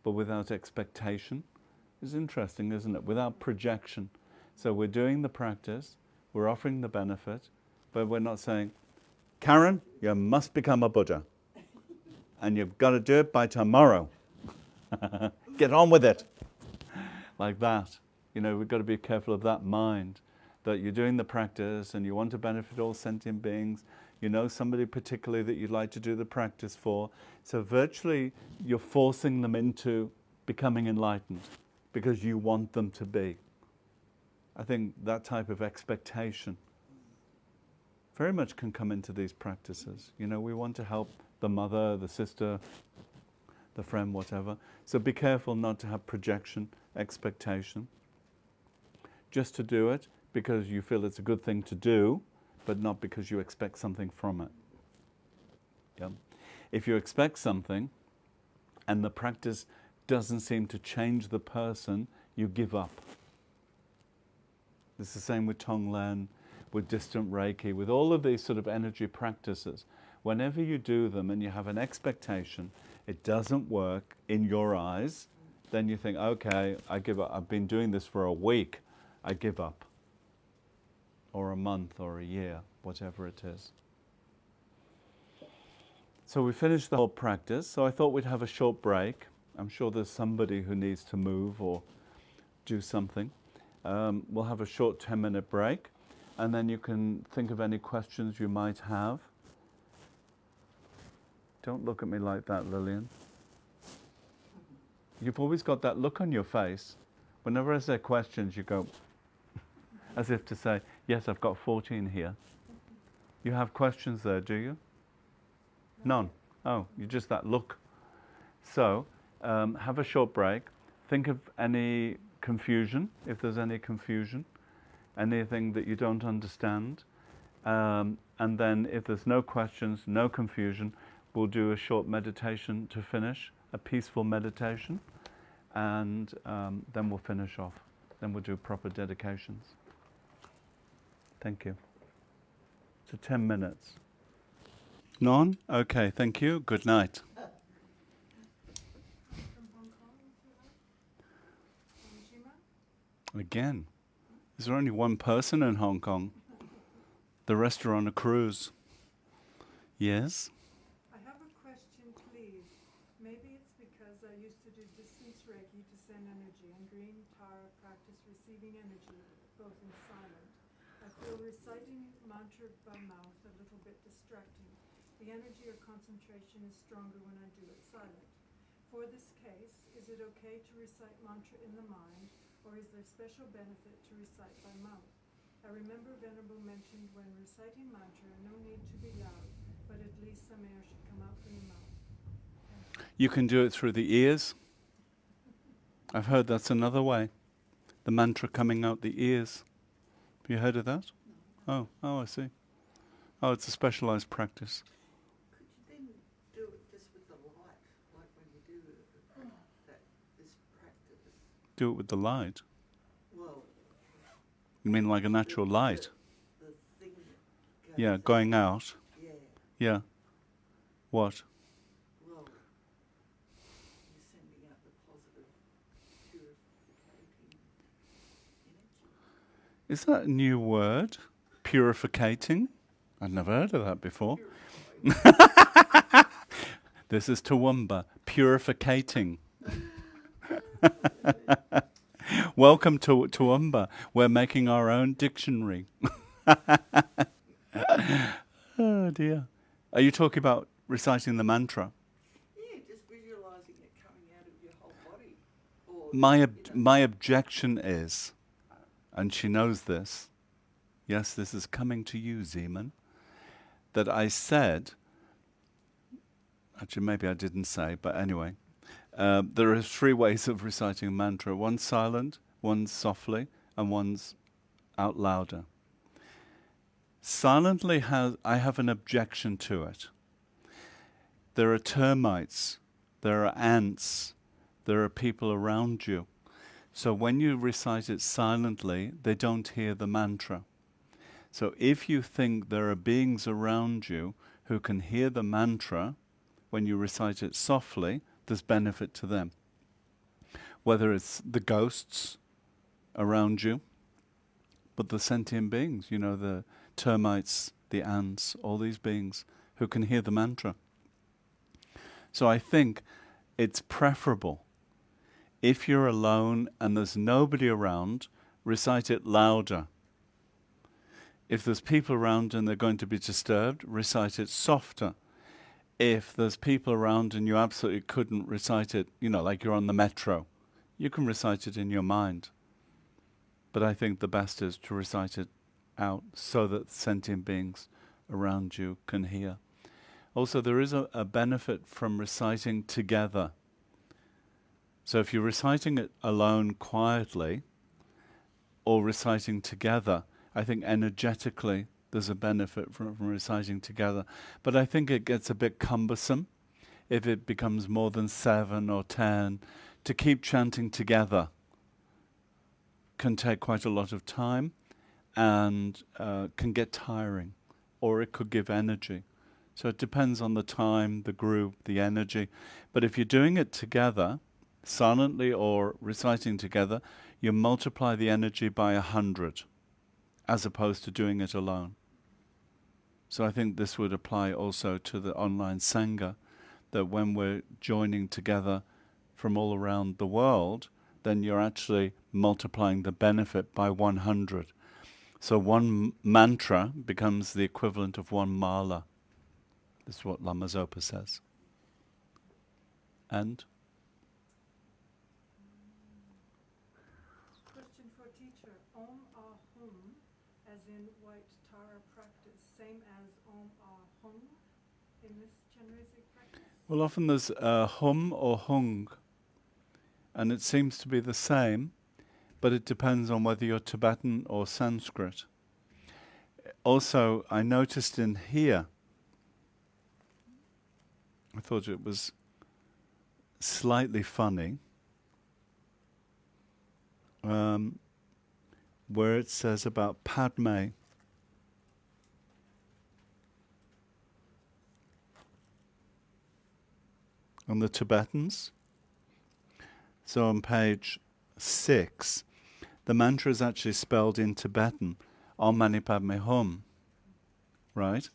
but without expectation is interesting, isn't it? Without projection. So we're doing the practice, we're offering the benefit, but we're not saying, Karen, you must become a Buddha. And you've got to do it by tomorrow. Get on with it. Like that. You know, we've got to be careful of that mind, that you're doing the practice and you want to benefit all sentient beings. You know somebody particularly that you'd like to do the practice for. So virtually you're forcing them into becoming enlightened because you want them to be. I think that type of expectation very much can come into these practices. You know, we want to help the mother, the sister, the friend, whatever. So be careful not to have projection, expectation. Just to do it because you feel it's a good thing to do, but not because you expect something from it. Yeah. If you expect something and the practice doesn't seem to change the person, you give up. It's the same with Tonglen, with distant Reiki, with all of these sort of energy practices. Whenever you do them and you have an expectation, it doesn't work in your eyes, then you think, okay, I give up. I've been doing this for a week, I give up. Or a month or a year, whatever it is. So we finished the whole practice, so I thought we'd have a short break. I'm sure there's somebody who needs to move or do something. We'll have a short 10-minute break, and then you can think of any questions you might have. Don't look at me like that, Lillian. You've always got that look on your face. Whenever I say questions, you go, as if to say, yes, I've got 14 here. You have questions there, do you? None. Oh, you just that look. So, have a short break. Think of any confusion, if there's any confusion, anything that you don't understand. And then if there's no questions, no confusion, we'll do a short meditation to finish, a peaceful meditation. And then we'll finish off. Then we'll do proper dedications. Thank you. So 10 minutes. None? Okay, thank you. Good night. From Hong Kong, Jima? Again, is there only one person in Hong Kong? The rest are on a cruise. Yes? I have a question, please. Maybe it's because I used to do distance Reiki to send energy and green Tara practice receiving energy, both in silent. I feel reciting mantra by mouth a little bit distracting. The energy or concentration is stronger when I do it silent. For this case, is it okay to recite mantra in the mind, or is there special benefit to recite by mouth? I remember Venerable mentioned when reciting mantra, no need to be loud, but at least some air should come out from the mouth. You can do it through the ears. I've heard that's another way. The mantra coming out the ears. Have you heard of that? No. Oh, I see. Oh, it's a specialized practice. Could you then do it just with the light, like when you do this practice? Do it with the light. Well, You mean like a natural light? the thing that goes Yeah, going out. Yeah. Yeah. What? Well, you're sending out the positive, purificating energy. Is that a new word? Purificating? I've never heard of that before. This is Toowoomba. Purificating. Welcome to Toowoomba. We're making our own dictionary. Oh dear. Are you talking about reciting the mantra? Yeah, just visualizing it coming out of your whole body. Or, My objection is, and she knows this, yes, this is coming to you, Zeman, that I said, actually maybe I didn't say, but anyway, there are 3 ways of reciting a mantra. One's silent, one's softly, and one's out louder. Silently, I have an objection to it. there are termites, there are ants, there are people around you. So when you recite it silently, they don't hear the mantra. So if you think there are beings around you who can hear the mantra, when you recite it softly, there's benefit to them. Whether it's the ghosts around you, but the sentient beings, you know, the termites, the ants, all these beings who can hear the mantra. So I think it's preferable. If you're alone and there's nobody around, recite it louder. If there's people around and they're going to be disturbed, recite it softer. If there's people around and you absolutely couldn't recite it, you know, like you're on the metro, you can recite it in your mind. But I think the best is to recite it out so that sentient beings around you can hear. Also, there is a benefit from reciting together. So if you're reciting it alone quietly or reciting together, I think energetically there's a benefit from reciting together. But I think it gets a bit cumbersome if it becomes more than 7 or 10. To keep chanting together can take quite a lot of time and can get tiring, or it could give energy. So it depends on the time, the group, the energy. But if you're doing it together, silently or reciting together, you multiply the energy by 100, as opposed to doing it alone. So I think this would apply also to the online Sangha, that when we're joining together from all around the world, then you're actually multiplying the benefit by 100. So one mantra becomes the equivalent of one mala. This is what Lama Zopa says. And? Question for teacher. Om Ah Hum, as in white Tara practice, same as Om Ah Hung in this Chenrezig practice? Well, often there's hum or hung, and it seems to be the same, but it depends on whether you're Tibetan or Sanskrit. Also, I noticed in here, I thought it was slightly funny, where it says about Padme. On the Tibetans. So on page 6, the mantra is actually spelled in Tibetan, Om Mani Padme Hum, right?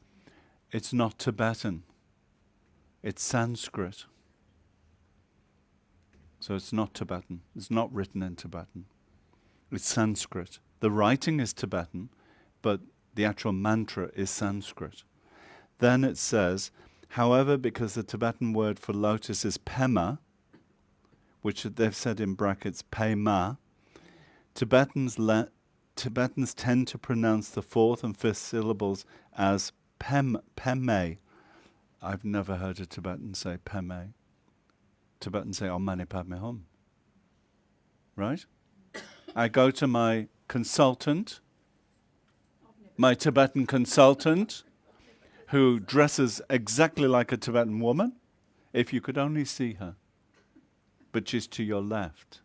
It's not Tibetan. It's Sanskrit. So it's not Tibetan. It's not written in Tibetan. It's Sanskrit. The writing is Tibetan, but the actual mantra is Sanskrit. Then it says, however, because the Tibetan word for lotus is pema, which they've said in brackets pema, Tibetans tend to pronounce the 4th and 5th syllables as peme. I've never heard a Tibetan say peme. Tibetans say Om Mani Padme Hum. Right? I go to my consultant, my Tibetan consultant, who dresses exactly like a Tibetan woman, if you could only see her. But she's to your left,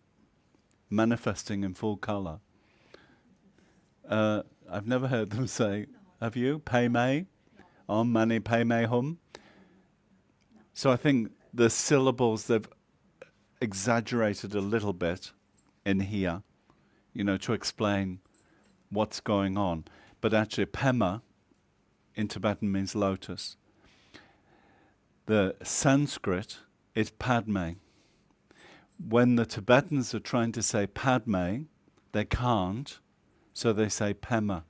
manifesting in full color. I've never heard them say, have you? Peme? Om Mani Padme Hum? So I think the syllables, they've exaggerated a little bit in here, you know, to explain what's going on. But actually, pema in Tibetan means lotus. The Sanskrit is Padme. When the Tibetans are trying to say Padme, they can't, so they say Pema.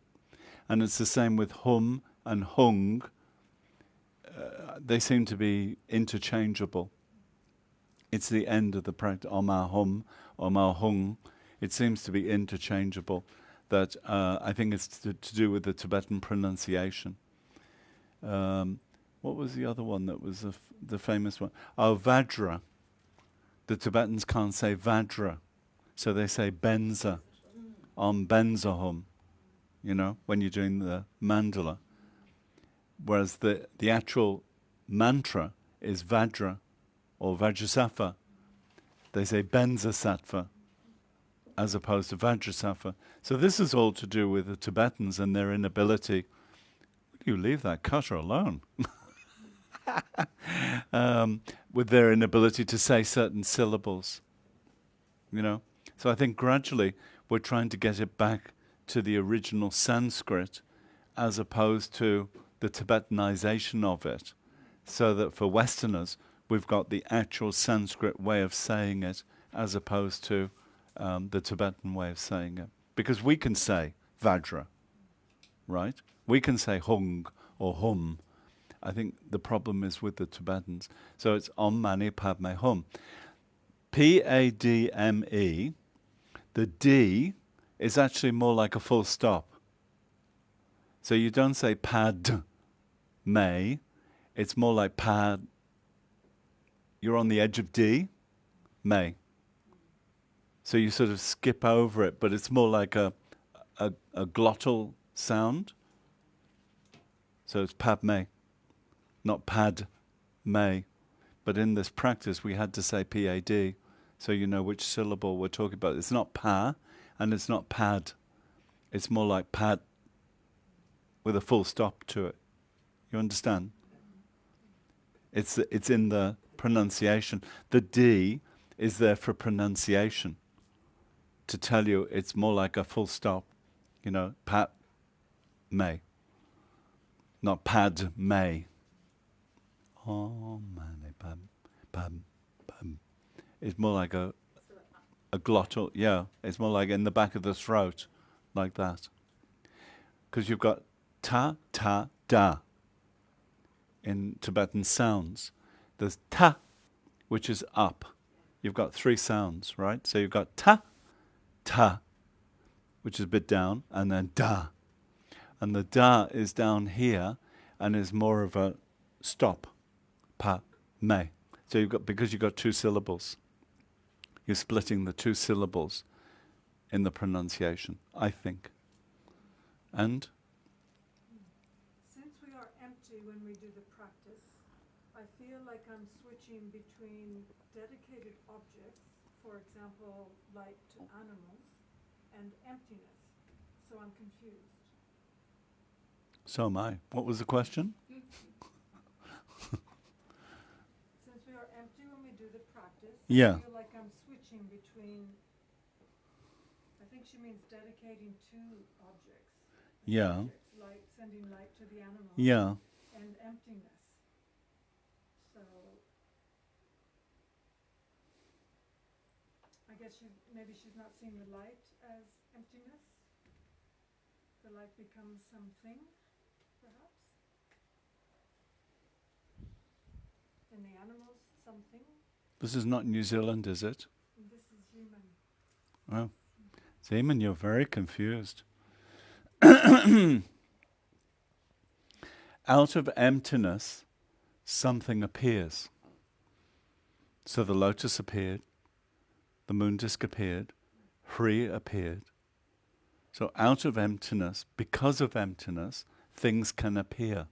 And it's the same with hum and hung. They seem to be interchangeable. It's the end of the practice, Om Ah Hum, Om Ah Hung. It seems to be interchangeable. That I think it's to do with the Tibetan pronunciation. What was the other one that was the famous one? Oh, Vajra. The Tibetans can't say Vajra, so they say Benza, Om Benza Hum, you know, when you're doing the mandala. Whereas the actual mantra is Vajra or Vajrasattva. They say Benzasattva as opposed to Vajrasattva. So this is all to do with the Tibetans and their inability. You leave that cutter alone. With their inability to say certain syllables, you know. So I think gradually we're trying to get it back to the original Sanskrit as opposed to the Tibetanization of it, so that for Westerners we've got the actual Sanskrit way of saying it as opposed to the Tibetan way of saying it. Because we can say Vajra, right? We can say Hung or Hum. I think the problem is with the Tibetans. So it's Om Mani Padme Hum. Padme, the D is actually more like a full stop. So you don't say Pad May, it's more like Pad. You're on the edge of D, May. So you sort of skip over it, but it's more like a glottal sound. So it's Padme, not Pad May. But in this practice, we had to say P-A-D, so you know which syllable we're talking about. It's not Pa, and it's not Pad. It's more like Pad with a full stop to it. You understand? It's in the pronunciation. The D is there for pronunciation, to tell you it's more like a full stop. You know, Pat May, not Pad May. Oh man, pam. It's more like a glottal. Yeah, it's more like in the back of the throat, like that. Because you've got ta, da in Tibetan sounds. There's ta, which is up. You've got three sounds, right? So you've got ta, which is a bit down, and then da. And the da is down here and is more of a stop. Pa, me. So you've got, because you've got two syllables, you're splitting the two syllables in the pronunciation, I think. And? Since we are empty when we do the practice, I feel like I'm switching between dedicated objects, for example, light to animals, and emptiness. So I'm confused. So am I. What was the question? Since we are empty when we do the practice, Yeah. I feel like I'm switching between, I think she means dedicating to objects. Yeah. Objects, like sending light to the animal. Yeah. And emptiness. So I guess maybe she's not seeing the light as emptiness. The light becomes something, perhaps. And the animals, something. This is not New Zealand, is it? And this is human. Oh. Zeman, you're very confused. Out of emptiness, something appears. So the lotus appeared, the moon disk appeared, Hri appeared. So out of emptiness, because of emptiness, things can appear.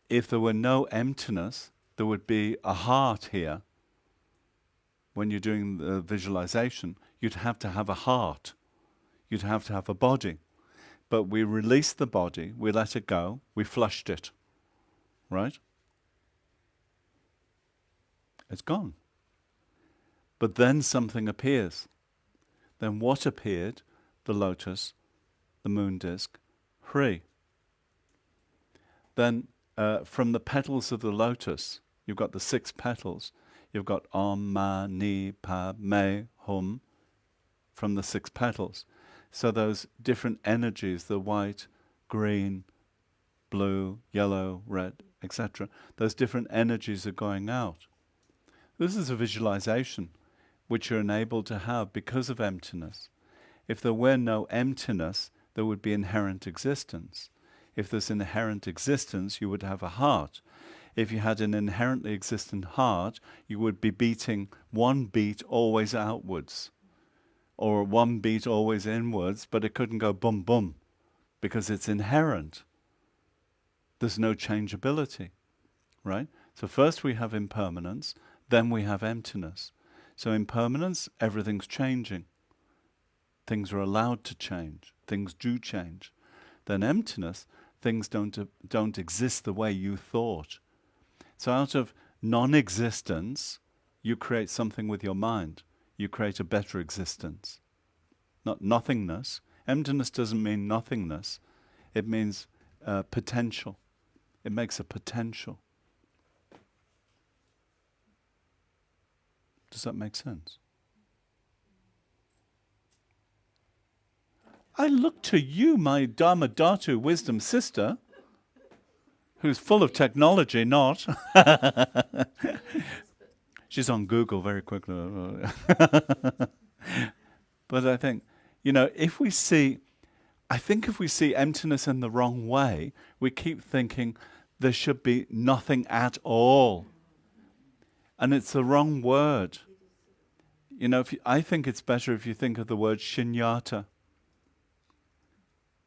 If there were no emptiness, there would be a heart here. When you're doing the visualization, you'd have to have a heart. You'd have to have a body. But we released the body, we let it go, we flushed it. Right? It's gone. But then something appears. Then what appeared? The lotus, the moon disk, Hri. Then from the petals of the lotus, you've got the 6 petals. You've got Om, Ma, Ni, Pa, Me, Hum, from the 6 petals. So those different energies, the white, green, blue, yellow, red, etc., those different energies are going out. This is a visualization which you're enabled to have because of emptiness. If there were no emptiness, there would be inherent existence. If there's inherent existence, you would have a heart. If you had an inherently existent heart, you would be beating one beat always outwards, or one beat always inwards, but it couldn't go boom boom, because it's inherent. There's no changeability, right? So first we have impermanence, then we have emptiness. So impermanence, everything's changing. Things are allowed to change. Things do change. Then emptiness, things don't exist the way you thought. So out of non-existence, you create something with your mind. You create a better existence. Not nothingness. Emptiness doesn't mean nothingness. It means potential. It makes a potential. Does that make sense? I look to you, my Dharma Dhatu wisdom sister, who's full of technology, not. She's on Google very quickly. But I think, if we see emptiness in the wrong way, we keep thinking there should be nothing at all. And it's the wrong word. I think it's better if you think of the word shunyata.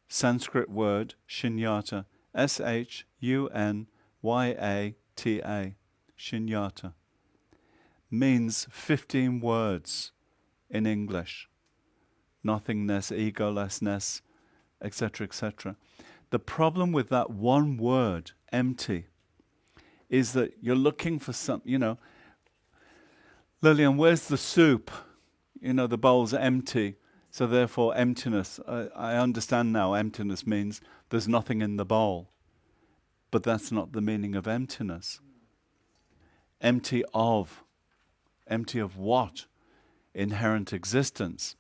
Sanskrit word shunyata. Shunyata. Shunyata. Means 15 words in English. Nothingness, egolessness, etc., etc. The problem with that one word, empty, is that you're looking for some, Lillian, where's the soup? The bowl's empty, so therefore emptiness. I understand now emptiness means there's nothing in the bowl. But that's not the meaning of emptiness. Empty of what? Inherent existence.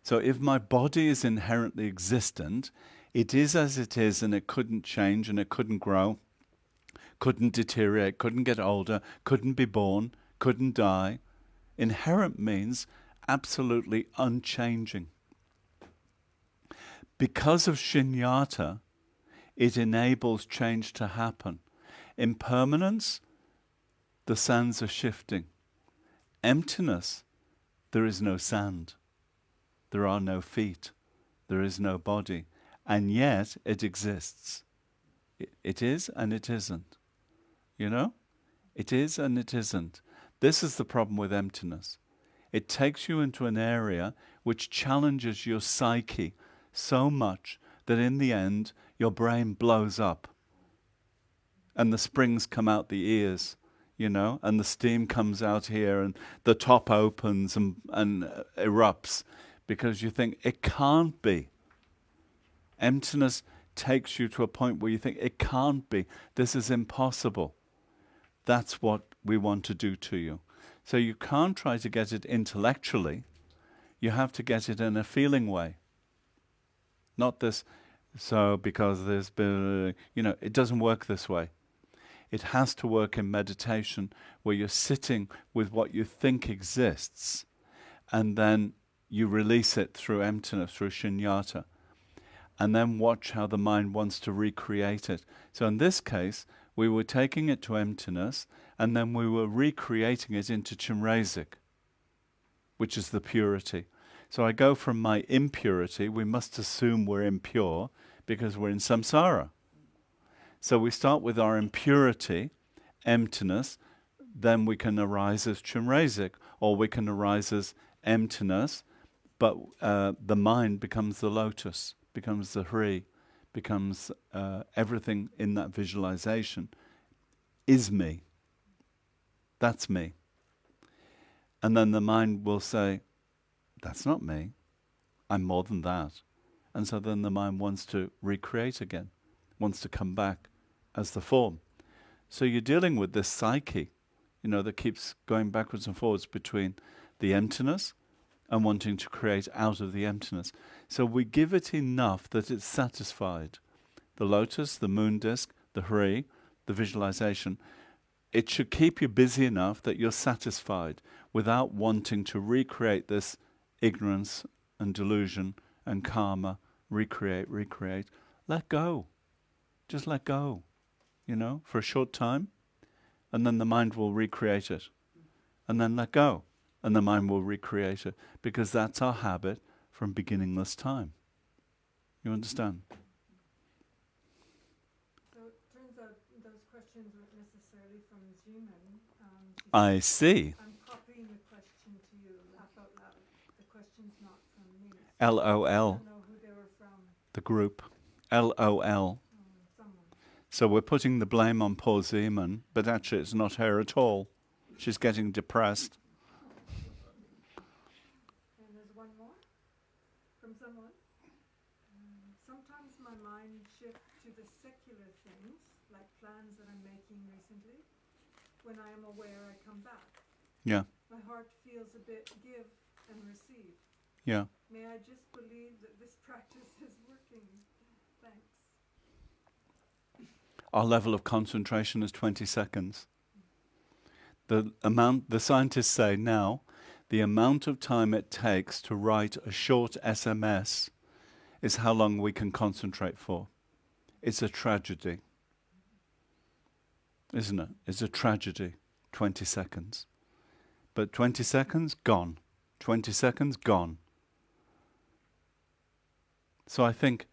So if my body is inherently existent, it is as it is and it couldn't change and it couldn't grow, couldn't deteriorate, couldn't get older, couldn't be born, couldn't die. Inherent means absolutely unchanging. Because of shunyata, it enables change to happen. Impermanence, the sands are shifting. Emptiness, there is no sand. There are no feet. There is no body. And yet it exists. It is and it isn't. It is and it isn't. This is the problem with emptiness. It takes you into an area which challenges your psyche so much that in the end your brain blows up. And the springs come out the ears, and the steam comes out here and the top opens and erupts because you think it can't be. Emptiness takes you to a point where you think it can't be. This is impossible. That's what we want to do to you. So you can't try to get it intellectually. You have to get it in a feeling way. Not this, because there's been, it doesn't work this way. It has to work in meditation where you're sitting with what you think exists and then you release it through emptiness, through shunyata. And then watch how the mind wants to recreate it. So in this case, we were taking it to emptiness, and then we were recreating it into Chenrezig, which is the purity. So I go from my impurity, we must assume we're impure, because we're in samsara. So we start with our impurity, emptiness, then we can arise as Chenrezig, or we can arise as emptiness, but the mind becomes the lotus, becomes the Hri, becomes everything in that visualization is me. That's me. And then the mind will say, that's not me. I'm more than that. And so then the mind wants to recreate again, wants to come back as the form. So you're dealing with this psyche, that keeps going backwards and forwards between the emptiness and wanting to create out of the emptiness. So we give it enough that it's satisfied. The lotus, the moon disk, the Hri, the visualization, it should keep you busy enough that you're satisfied without wanting to recreate this ignorance and delusion and karma, recreate. Let go. Just let go, for a short time, and then the mind will recreate it. And then let go, and the mind will recreate it, because that's our habit from beginningless time. You understand? So it turns out those questions weren't necessarily Jimin. She I said, see. I'm copying the question to you. Laugh out loud. The question's not from me. So I LOL, don't know who they were from. the group. LOL. Someone. So we're putting the blame on poor Zeman, but actually it's not her at all. She's getting depressed. And there's one more from someone. Sometimes my mind shifts to the secular things, like plans that I'm making recently. When I am aware, I come back. Yeah, My heart feels a bit give and receive. yeah. May I just believe that this practice is working? Thanks. Our level of concentration is 20 seconds. The scientists say now, the amount of time it takes to write a short SMS is how long we can concentrate for. It's a tragedy, isn't it? It's a tragedy, 20 seconds. But 20 seconds, gone. 20 seconds, gone. So I think,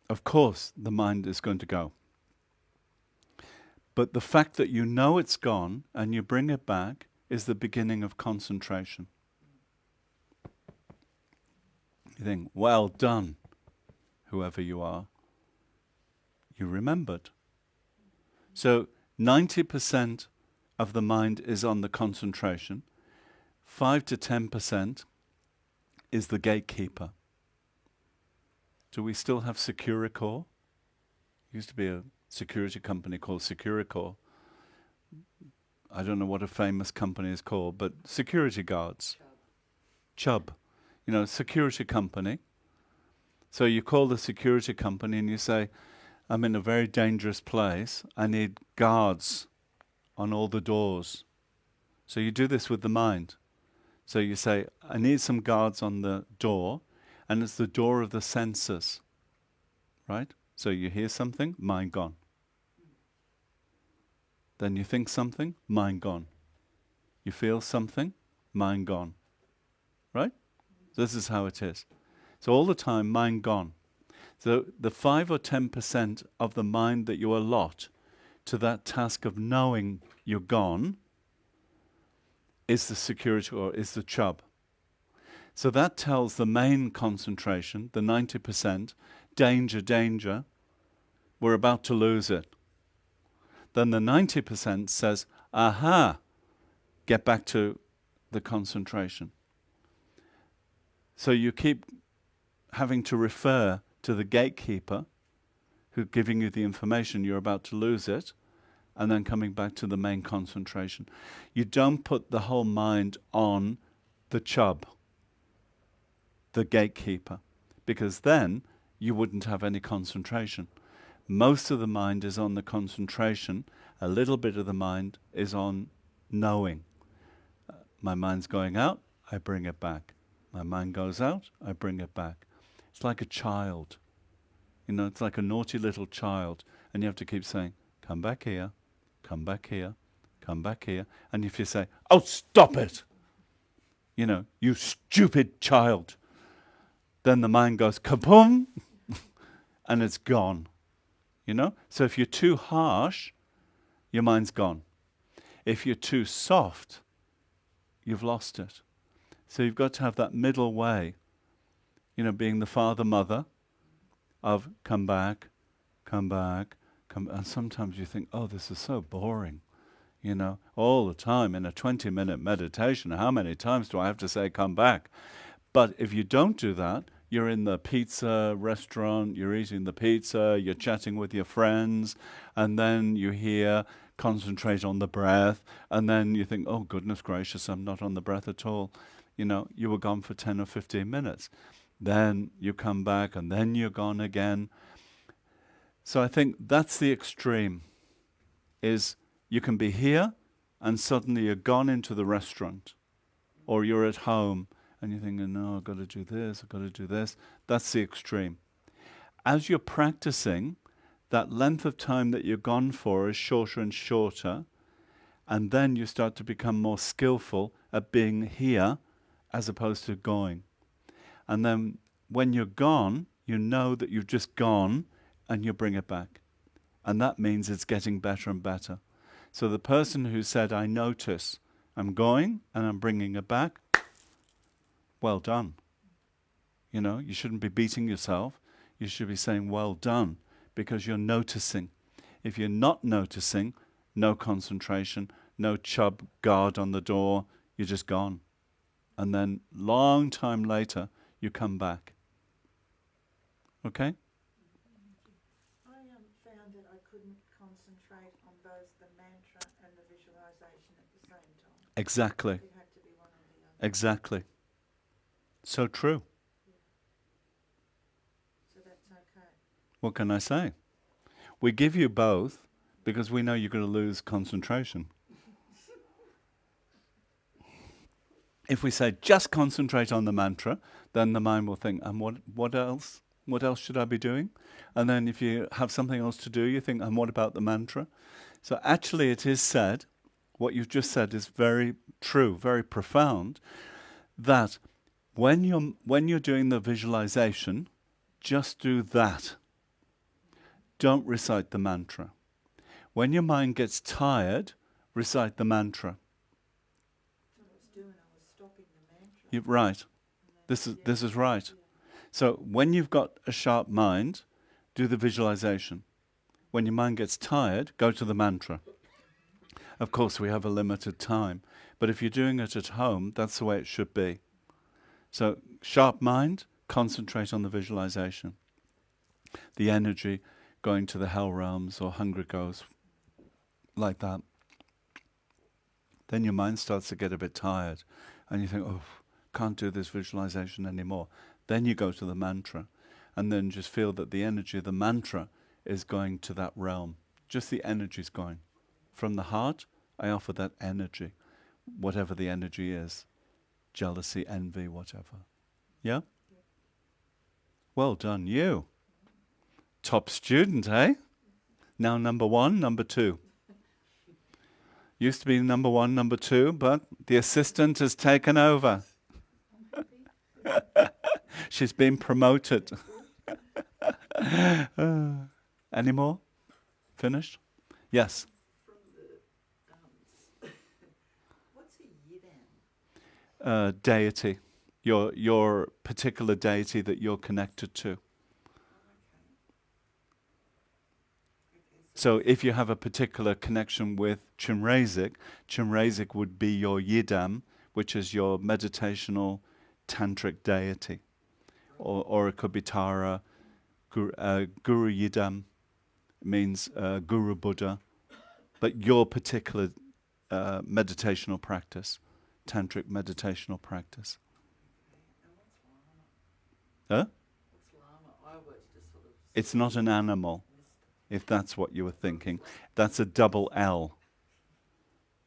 of course, the mind is going to go. But the fact that you know it's gone and you bring it back is the beginning of concentration. You think, well done, whoever you are. You remembered. So 90% of the mind is on the concentration. 5 to 10% is the gatekeeper. Do we still have Securicor? Used to be a security company called Securicor. I don't know what a famous company is called, but security guards. Chubb. You know, security company. So you call the security company and you say, I'm in a very dangerous place. I need guards on all the doors. So you do this with the mind. So you say, I need some guards on the door, and it's the door of the senses. Right? So you hear something, mind gone. Then you think something, mind gone. You feel something, mind gone. Right? This is how it is. So all the time, mind gone. So the 5 or 10% of the mind that you allot to that task of knowing you're gone is the security or is the chub. So that tells the main concentration, the 90%, danger, danger, we're about to lose it. Then the 90% says, aha, get back to the concentration. So you keep having to refer to the gatekeeper who's giving you the information you're about to lose it, and then coming back to the main concentration. You don't put the whole mind on the chub, the gatekeeper, because then you wouldn't have any concentration. Most of the mind is on the concentration, a little bit of the mind is on knowing. My mind's going out, I bring it back. My mind goes out, I bring it back. It's like a child. You know, it's like a naughty little child, and you have to keep saying, come back here, come back here, come back here. And if you say, oh, stop it, you know, you stupid child, then the mind goes kaboom, and it's gone. You know? So if you're too harsh, your mind's gone. If you're too soft, you've lost it. So you've got to have that middle way, you know, being the father, mother of come back, come back, come. And sometimes you think, oh, this is so boring, you know, all the time in a 20-minute meditation. How many times do I have to say come back? But if you don't do that, you're in the pizza restaurant, you're eating the pizza, you're chatting with your friends, and then you hear concentrate on the breath, and then you think, oh, goodness gracious, I'm not on the breath at all. You know, you were gone for 10 or 15 minutes. Then you come back, and then you're gone again. So I think that's the extreme, is you can be here, and suddenly you're gone into the restaurant, or you're at home, and you're thinking, no, I've got to do this, I've got to do this. That's the extreme. As you're practicing, that length of time that you're gone for is shorter and shorter, and then you start to become more skillful at being here as opposed to going. And then when you're gone, you know that you've just gone, and you bring it back. And that means it's getting better and better. So the person who said, I notice, I'm going and I'm bringing it back, well done. You know, you shouldn't be beating yourself. You should be saying, well done, because you're noticing. If you're not noticing, no concentration, no chub guard on the door, you're just gone. And then long time later, you come back. Okay? I found that I couldn't concentrate on both the mantra and the visualization at the same time. Exactly. It had to be one or the other. Exactly. So true. So that's okay. What can I say? We give you both because we know you're going to lose concentration. If we say just concentrate on the mantra, then the mind will think, and what else? What else should I be doing? And then if you have something else to do, you think, and what about the mantra? So actually it is said, what you've just said is very true, very profound, that when you're doing the visualization, just do that. Don't recite the mantra. When your mind gets tired, recite the mantra. What I was doing, I was stopping the mantra. You're right. This is right. Yeah. So when you've got a sharp mind, do the visualization. When your mind gets tired, go to the mantra. Of course, we have a limited time, but if you're doing it at home, that's the way it should be. So sharp mind, concentrate on the visualization. The energy going to the hell realms or hungry ghosts, like that. Then your mind starts to get a bit tired and you think, oh, can't do this visualization anymore. Then you go to the mantra and then just feel that the energy of the mantra is going to that realm. Just the energy is going. From the heart, I offer that energy, whatever the energy is. Jealousy, envy, whatever. Yeah? Well done, you. Top student, eh? Now number 1, number 2. Used to be number 1, number 2, but the assistant has taken over. She's been promoted. Any more? Finished? Yes. From the, what's a yidam? Deity. Your particular deity that you're connected to. So if you have a particular connection with Chenrezig, Chenrezig would be your yidam, which is your meditational tantric deity. Or it could be Tara. Guru yidam means Guru Buddha. But your particular meditational practice, tantric meditational practice. Huh? What's lama? I always just sort of... It's not an animal, if that's what you were thinking. That's a double L,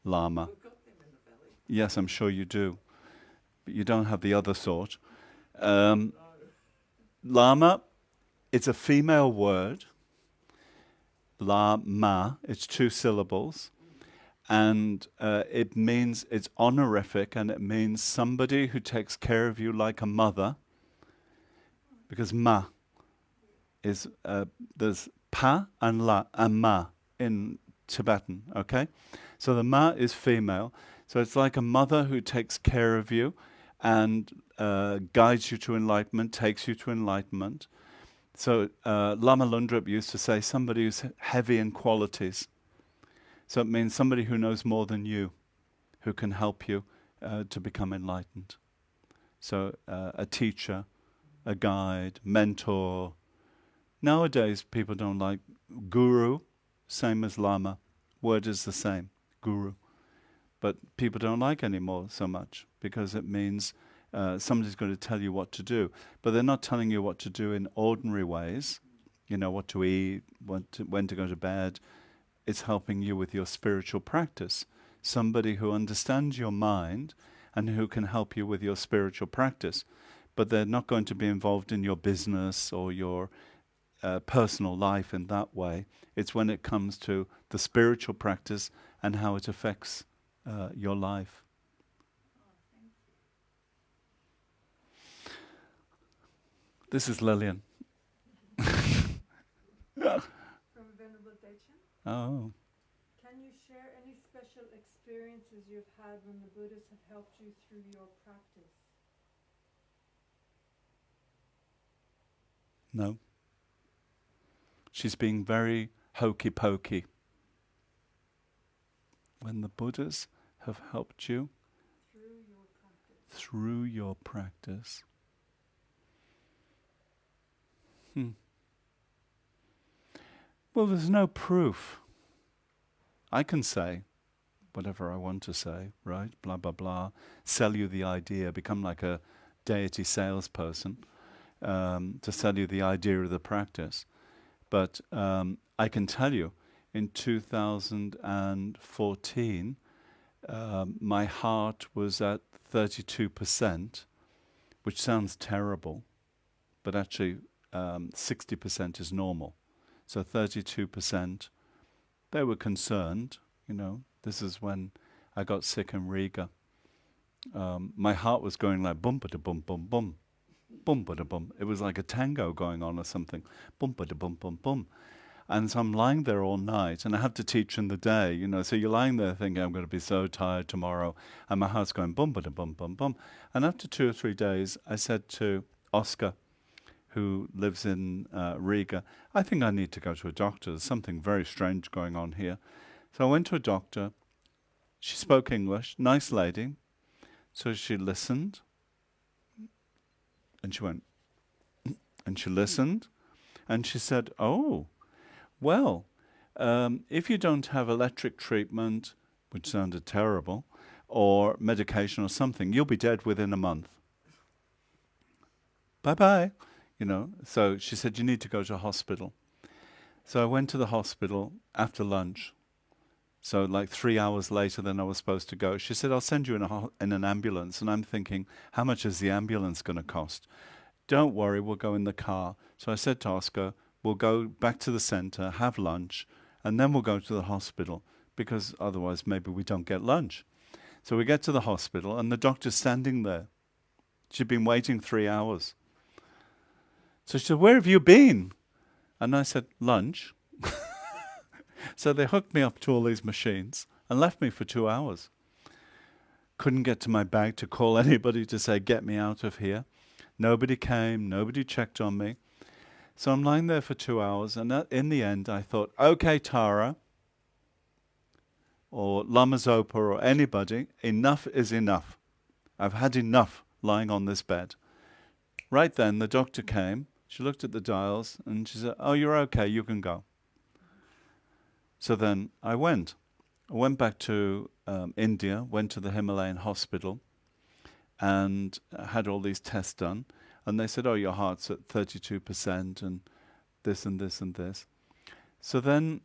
lama. We've got them in the valley. Yes, I'm sure you do. But you don't have the other sort. Lama, it's a female word. Lama, it's 2 syllables. And it means, it's honorific, and it means somebody who takes care of you like a mother. Because ma is, there's pa and la and ma in Tibetan, okay? So the ma is female. So it's like a mother who takes care of you and guides you to enlightenment, takes you to enlightenment. So Lama Lundrup used to say somebody who's heavy in qualities. So it means somebody who knows more than you, who can help you to become enlightened. So a teacher, a guide, mentor. Nowadays people don't like guru, same as lama. Word is the same, guru. But people don't like anymore so much because it means somebody's going to tell you what to do. But they're not telling you what to do in ordinary ways, you know, what to eat, when to go to bed. It's helping you with your spiritual practice. Somebody who understands your mind and who can help you with your spiritual practice. But they're not going to be involved in your business or your personal life in that way. It's when it comes to the spiritual practice and how it affects your life. This is Lillian. From Venerable Dechen. Oh. Can you share experiences you've had when the Buddhas have helped you through your practice? No. She's being very hokey pokey. When the Buddhas have helped you through your practice. Well, there's no proof. I can say whatever I want to say, right? Blah, blah, blah. Sell you the idea, become like a deity salesperson to sell you the idea of the practice. But I can tell you, in 2014, my heart was at 32%, which sounds terrible, but actually 60% is normal. So 32%, they were concerned, this is when I got sick in Riga. My heart was going like bum-ba-da-bum-bum-bum, bum-ba-da-bum. It was like a tango going on or something, bum-ba-da-bum-bum-bum. And so I'm lying there all night, and I have to teach in the day, so you're lying there thinking, I'm going to be so tired tomorrow, and my heart's going bum-ba-da-bum-bum-bum. And after 2 or 3 days, I said to Oscar, who lives in Riga, I think I need to go to a doctor. There's something very strange going on here. So I went to a doctor. She spoke English, nice lady. So she listened, and she went, and she listened, and she said, oh, well, if you don't have electric treatment, which sounded terrible, or medication or something, you'll be dead within a month. Bye-bye. So she said, you need to go to a hospital. So I went to the hospital after lunch. So like 3 hours later than I was supposed to go. She said, I'll send you in an ambulance. And I'm thinking, how much is the ambulance going to cost? Don't worry, we'll go in the car. So I said to Oscar, we'll go back to the center, have lunch, and then we'll go to the hospital, because otherwise maybe we don't get lunch. So we get to the hospital, and the doctor's standing there. She'd been waiting 3 hours. So she said, where have you been? And I said, lunch. So they hooked me up to all these machines and left me for 2 hours. Couldn't get to my bag to call anybody to say, get me out of here. Nobody came, nobody checked on me. So I'm lying there for 2 hours, and in the end I thought, okay, Tara, or Lama Zopa, or anybody, enough is enough. I've had enough lying on this bed. Right then the doctor came, she looked at the dials, and she said, oh, you're okay, you can go. So then I went back to India, went to the Himalayan hospital, and had all these tests done. And they said, oh, your heart's at 32% and this and this and this. So then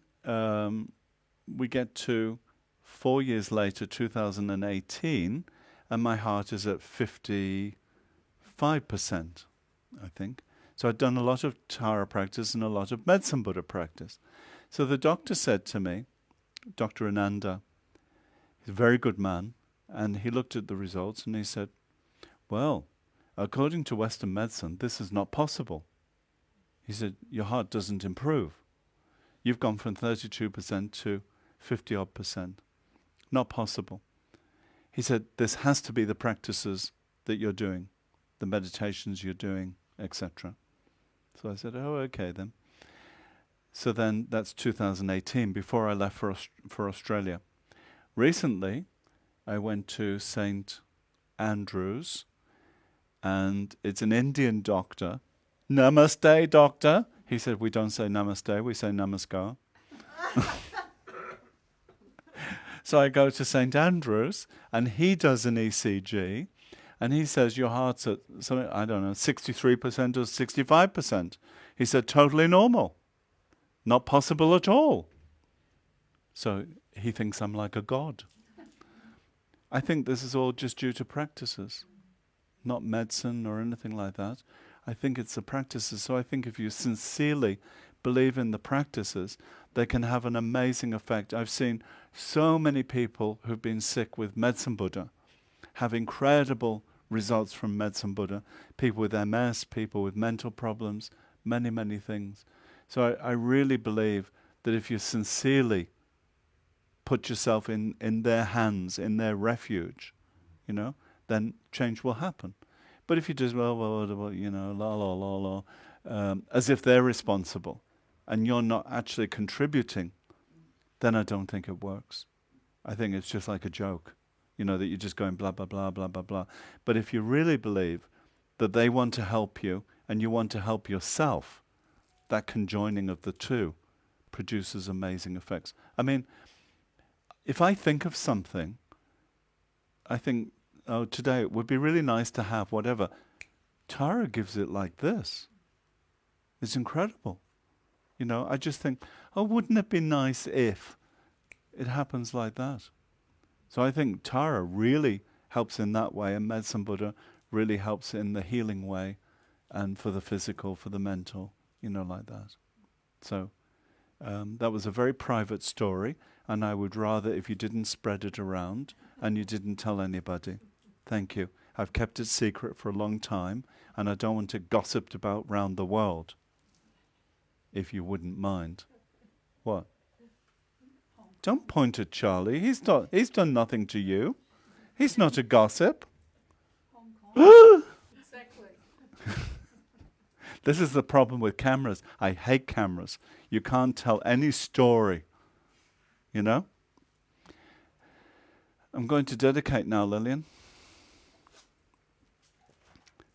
we get to 4 years later, 2018, and my heart is at 55%, I think. So I'd done a lot of Tara practice and a lot of medicine Buddha practice. So the doctor said to me, Dr. Ananda, he's a very good man, and he looked at the results and he said, well, according to Western medicine, this is not possible. He said, your heart doesn't improve. You've gone from 32% to 50-odd%. Not possible. He said, this has to be the practices that you're doing, the meditations you're doing, etc. So I said, oh, okay then. So then that's 2018, before I left for Australia. Recently, I went to St. Andrews, and it's an Indian doctor. Namaste, doctor. He said, we don't say namaste, we say namaskar. So I go to St. Andrews, and he does an ECG, and he says, your heart's at, something, I don't know, 63% or 65%. He said, totally normal. Not possible at all. So he thinks I'm like a god. I think this is all just due to practices, not medicine or anything like that. I think it's the practices. So I think if you sincerely believe in the practices, they can have an amazing effect. I've seen so many people who've been sick with medicine Buddha have incredible results from medicine Buddha. People with MS, people with mental problems, many, many things. So I really believe that if you sincerely put yourself in their hands, in their refuge, then change will happen. But if you just, well, la, la, la, la, as if they're responsible, and you're not actually contributing, then I don't think it works. I think it's just like a joke, that you're just going blah, blah, blah, blah, blah, blah. But if you really believe that they want to help you and you want to help yourself, that conjoining of the two produces amazing effects. I mean, if I think of something, I think, oh, today it would be really nice to have whatever. Tara gives it like this. It's incredible. I just think, oh, wouldn't it be nice if it happens like that? So I think Tara really helps in that way, and Medicine Buddha really helps in the healing way, and for the physical, for the mental, like that. So that was a very private story, and I would rather if you didn't spread it around and you didn't tell anybody. Thank you. I've kept it secret for a long time, and I don't want it gossiped about round the world. If you wouldn't mind. What? Don't point at Charlie. He's done nothing to you. He's not a gossip. Exactly. This is the problem with cameras. I hate cameras. You can't tell any story. I'm going to dedicate now, Lillian.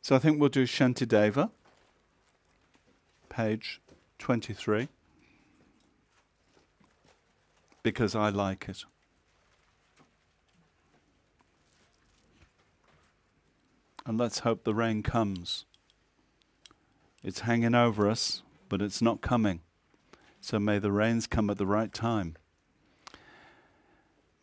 So I think we'll do Shantideva, page 23, because I like it. And let's hope the rain comes. It's hanging over us, but it's not coming. So may the rains come at the right time.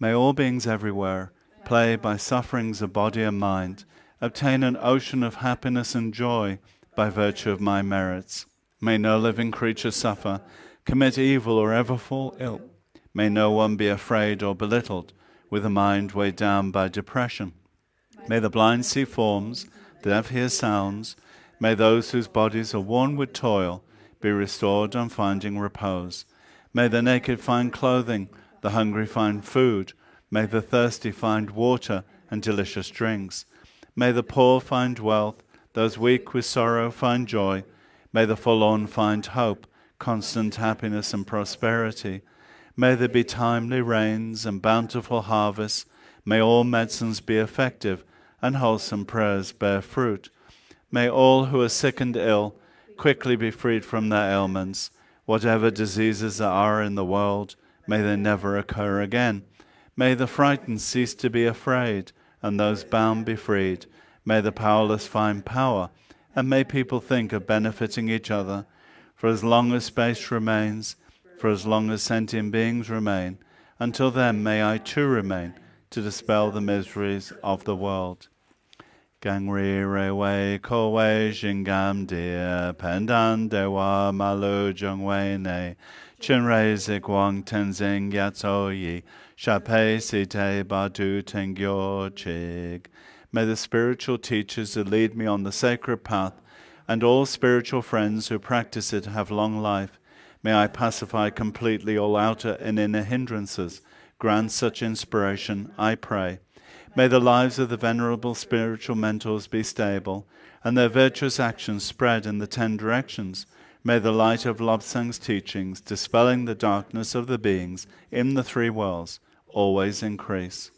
May all beings everywhere, plagued by sufferings of body and mind, obtain an ocean of happiness and joy by virtue of my merits. May no living creature suffer, commit evil, or ever fall ill. May no one be afraid or belittled, with a mind weighed down by depression. May the blind see forms, the deaf hear sounds. May those whose bodies are worn with toil be restored on finding repose. May the naked find clothing, the hungry find food. May the thirsty find water and delicious drinks. May the poor find wealth, those weak with sorrow find joy. May the forlorn find hope, constant happiness and prosperity. May there be timely rains and bountiful harvests. May all medicines be effective and wholesome prayers bear fruit. May all who are sick and ill quickly be freed from their ailments. Whatever diseases there are in the world, may they never occur again. May the frightened cease to be afraid, and those bound be freed. May the powerless find power, and may people think of benefiting each other. For as long as space remains, for as long as sentient beings remain, until then may I too remain to dispel the miseries of the world. Gangri rewe kowe jingam dia pendan dewa malu jungwe ne Chenrezig wang tenzing yatso yi shape site badu tengyo chig. May the spiritual teachers who lead me on the sacred path and all spiritual friends who practice it have long life. May I pacify completely all outer and inner hindrances. Grant such inspiration, I pray. May the lives of the venerable spiritual mentors be stable, and their virtuous actions spread in the 10 directions. May the light of Lobsang's teachings, dispelling the darkness of the beings in the 3 worlds, always increase.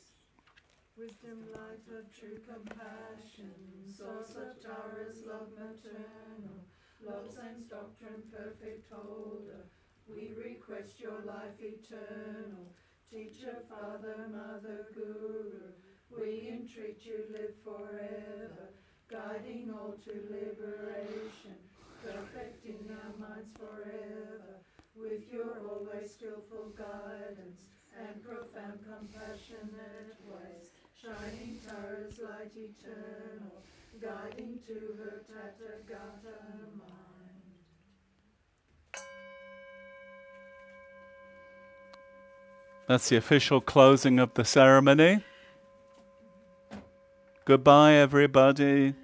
Wisdom, light of true compassion, source of Tara's love maternal, Lobsang's doctrine perfect holder, we request your life eternal. Teacher, Father, Mother, Guru, we entreat you live forever, guiding all to liberation, perfecting our minds forever, with your always skillful guidance and profound compassionate ways, shining Tara's light eternal, guiding to her Tathagata mind. That's the official closing of the ceremony. Goodbye, everybody.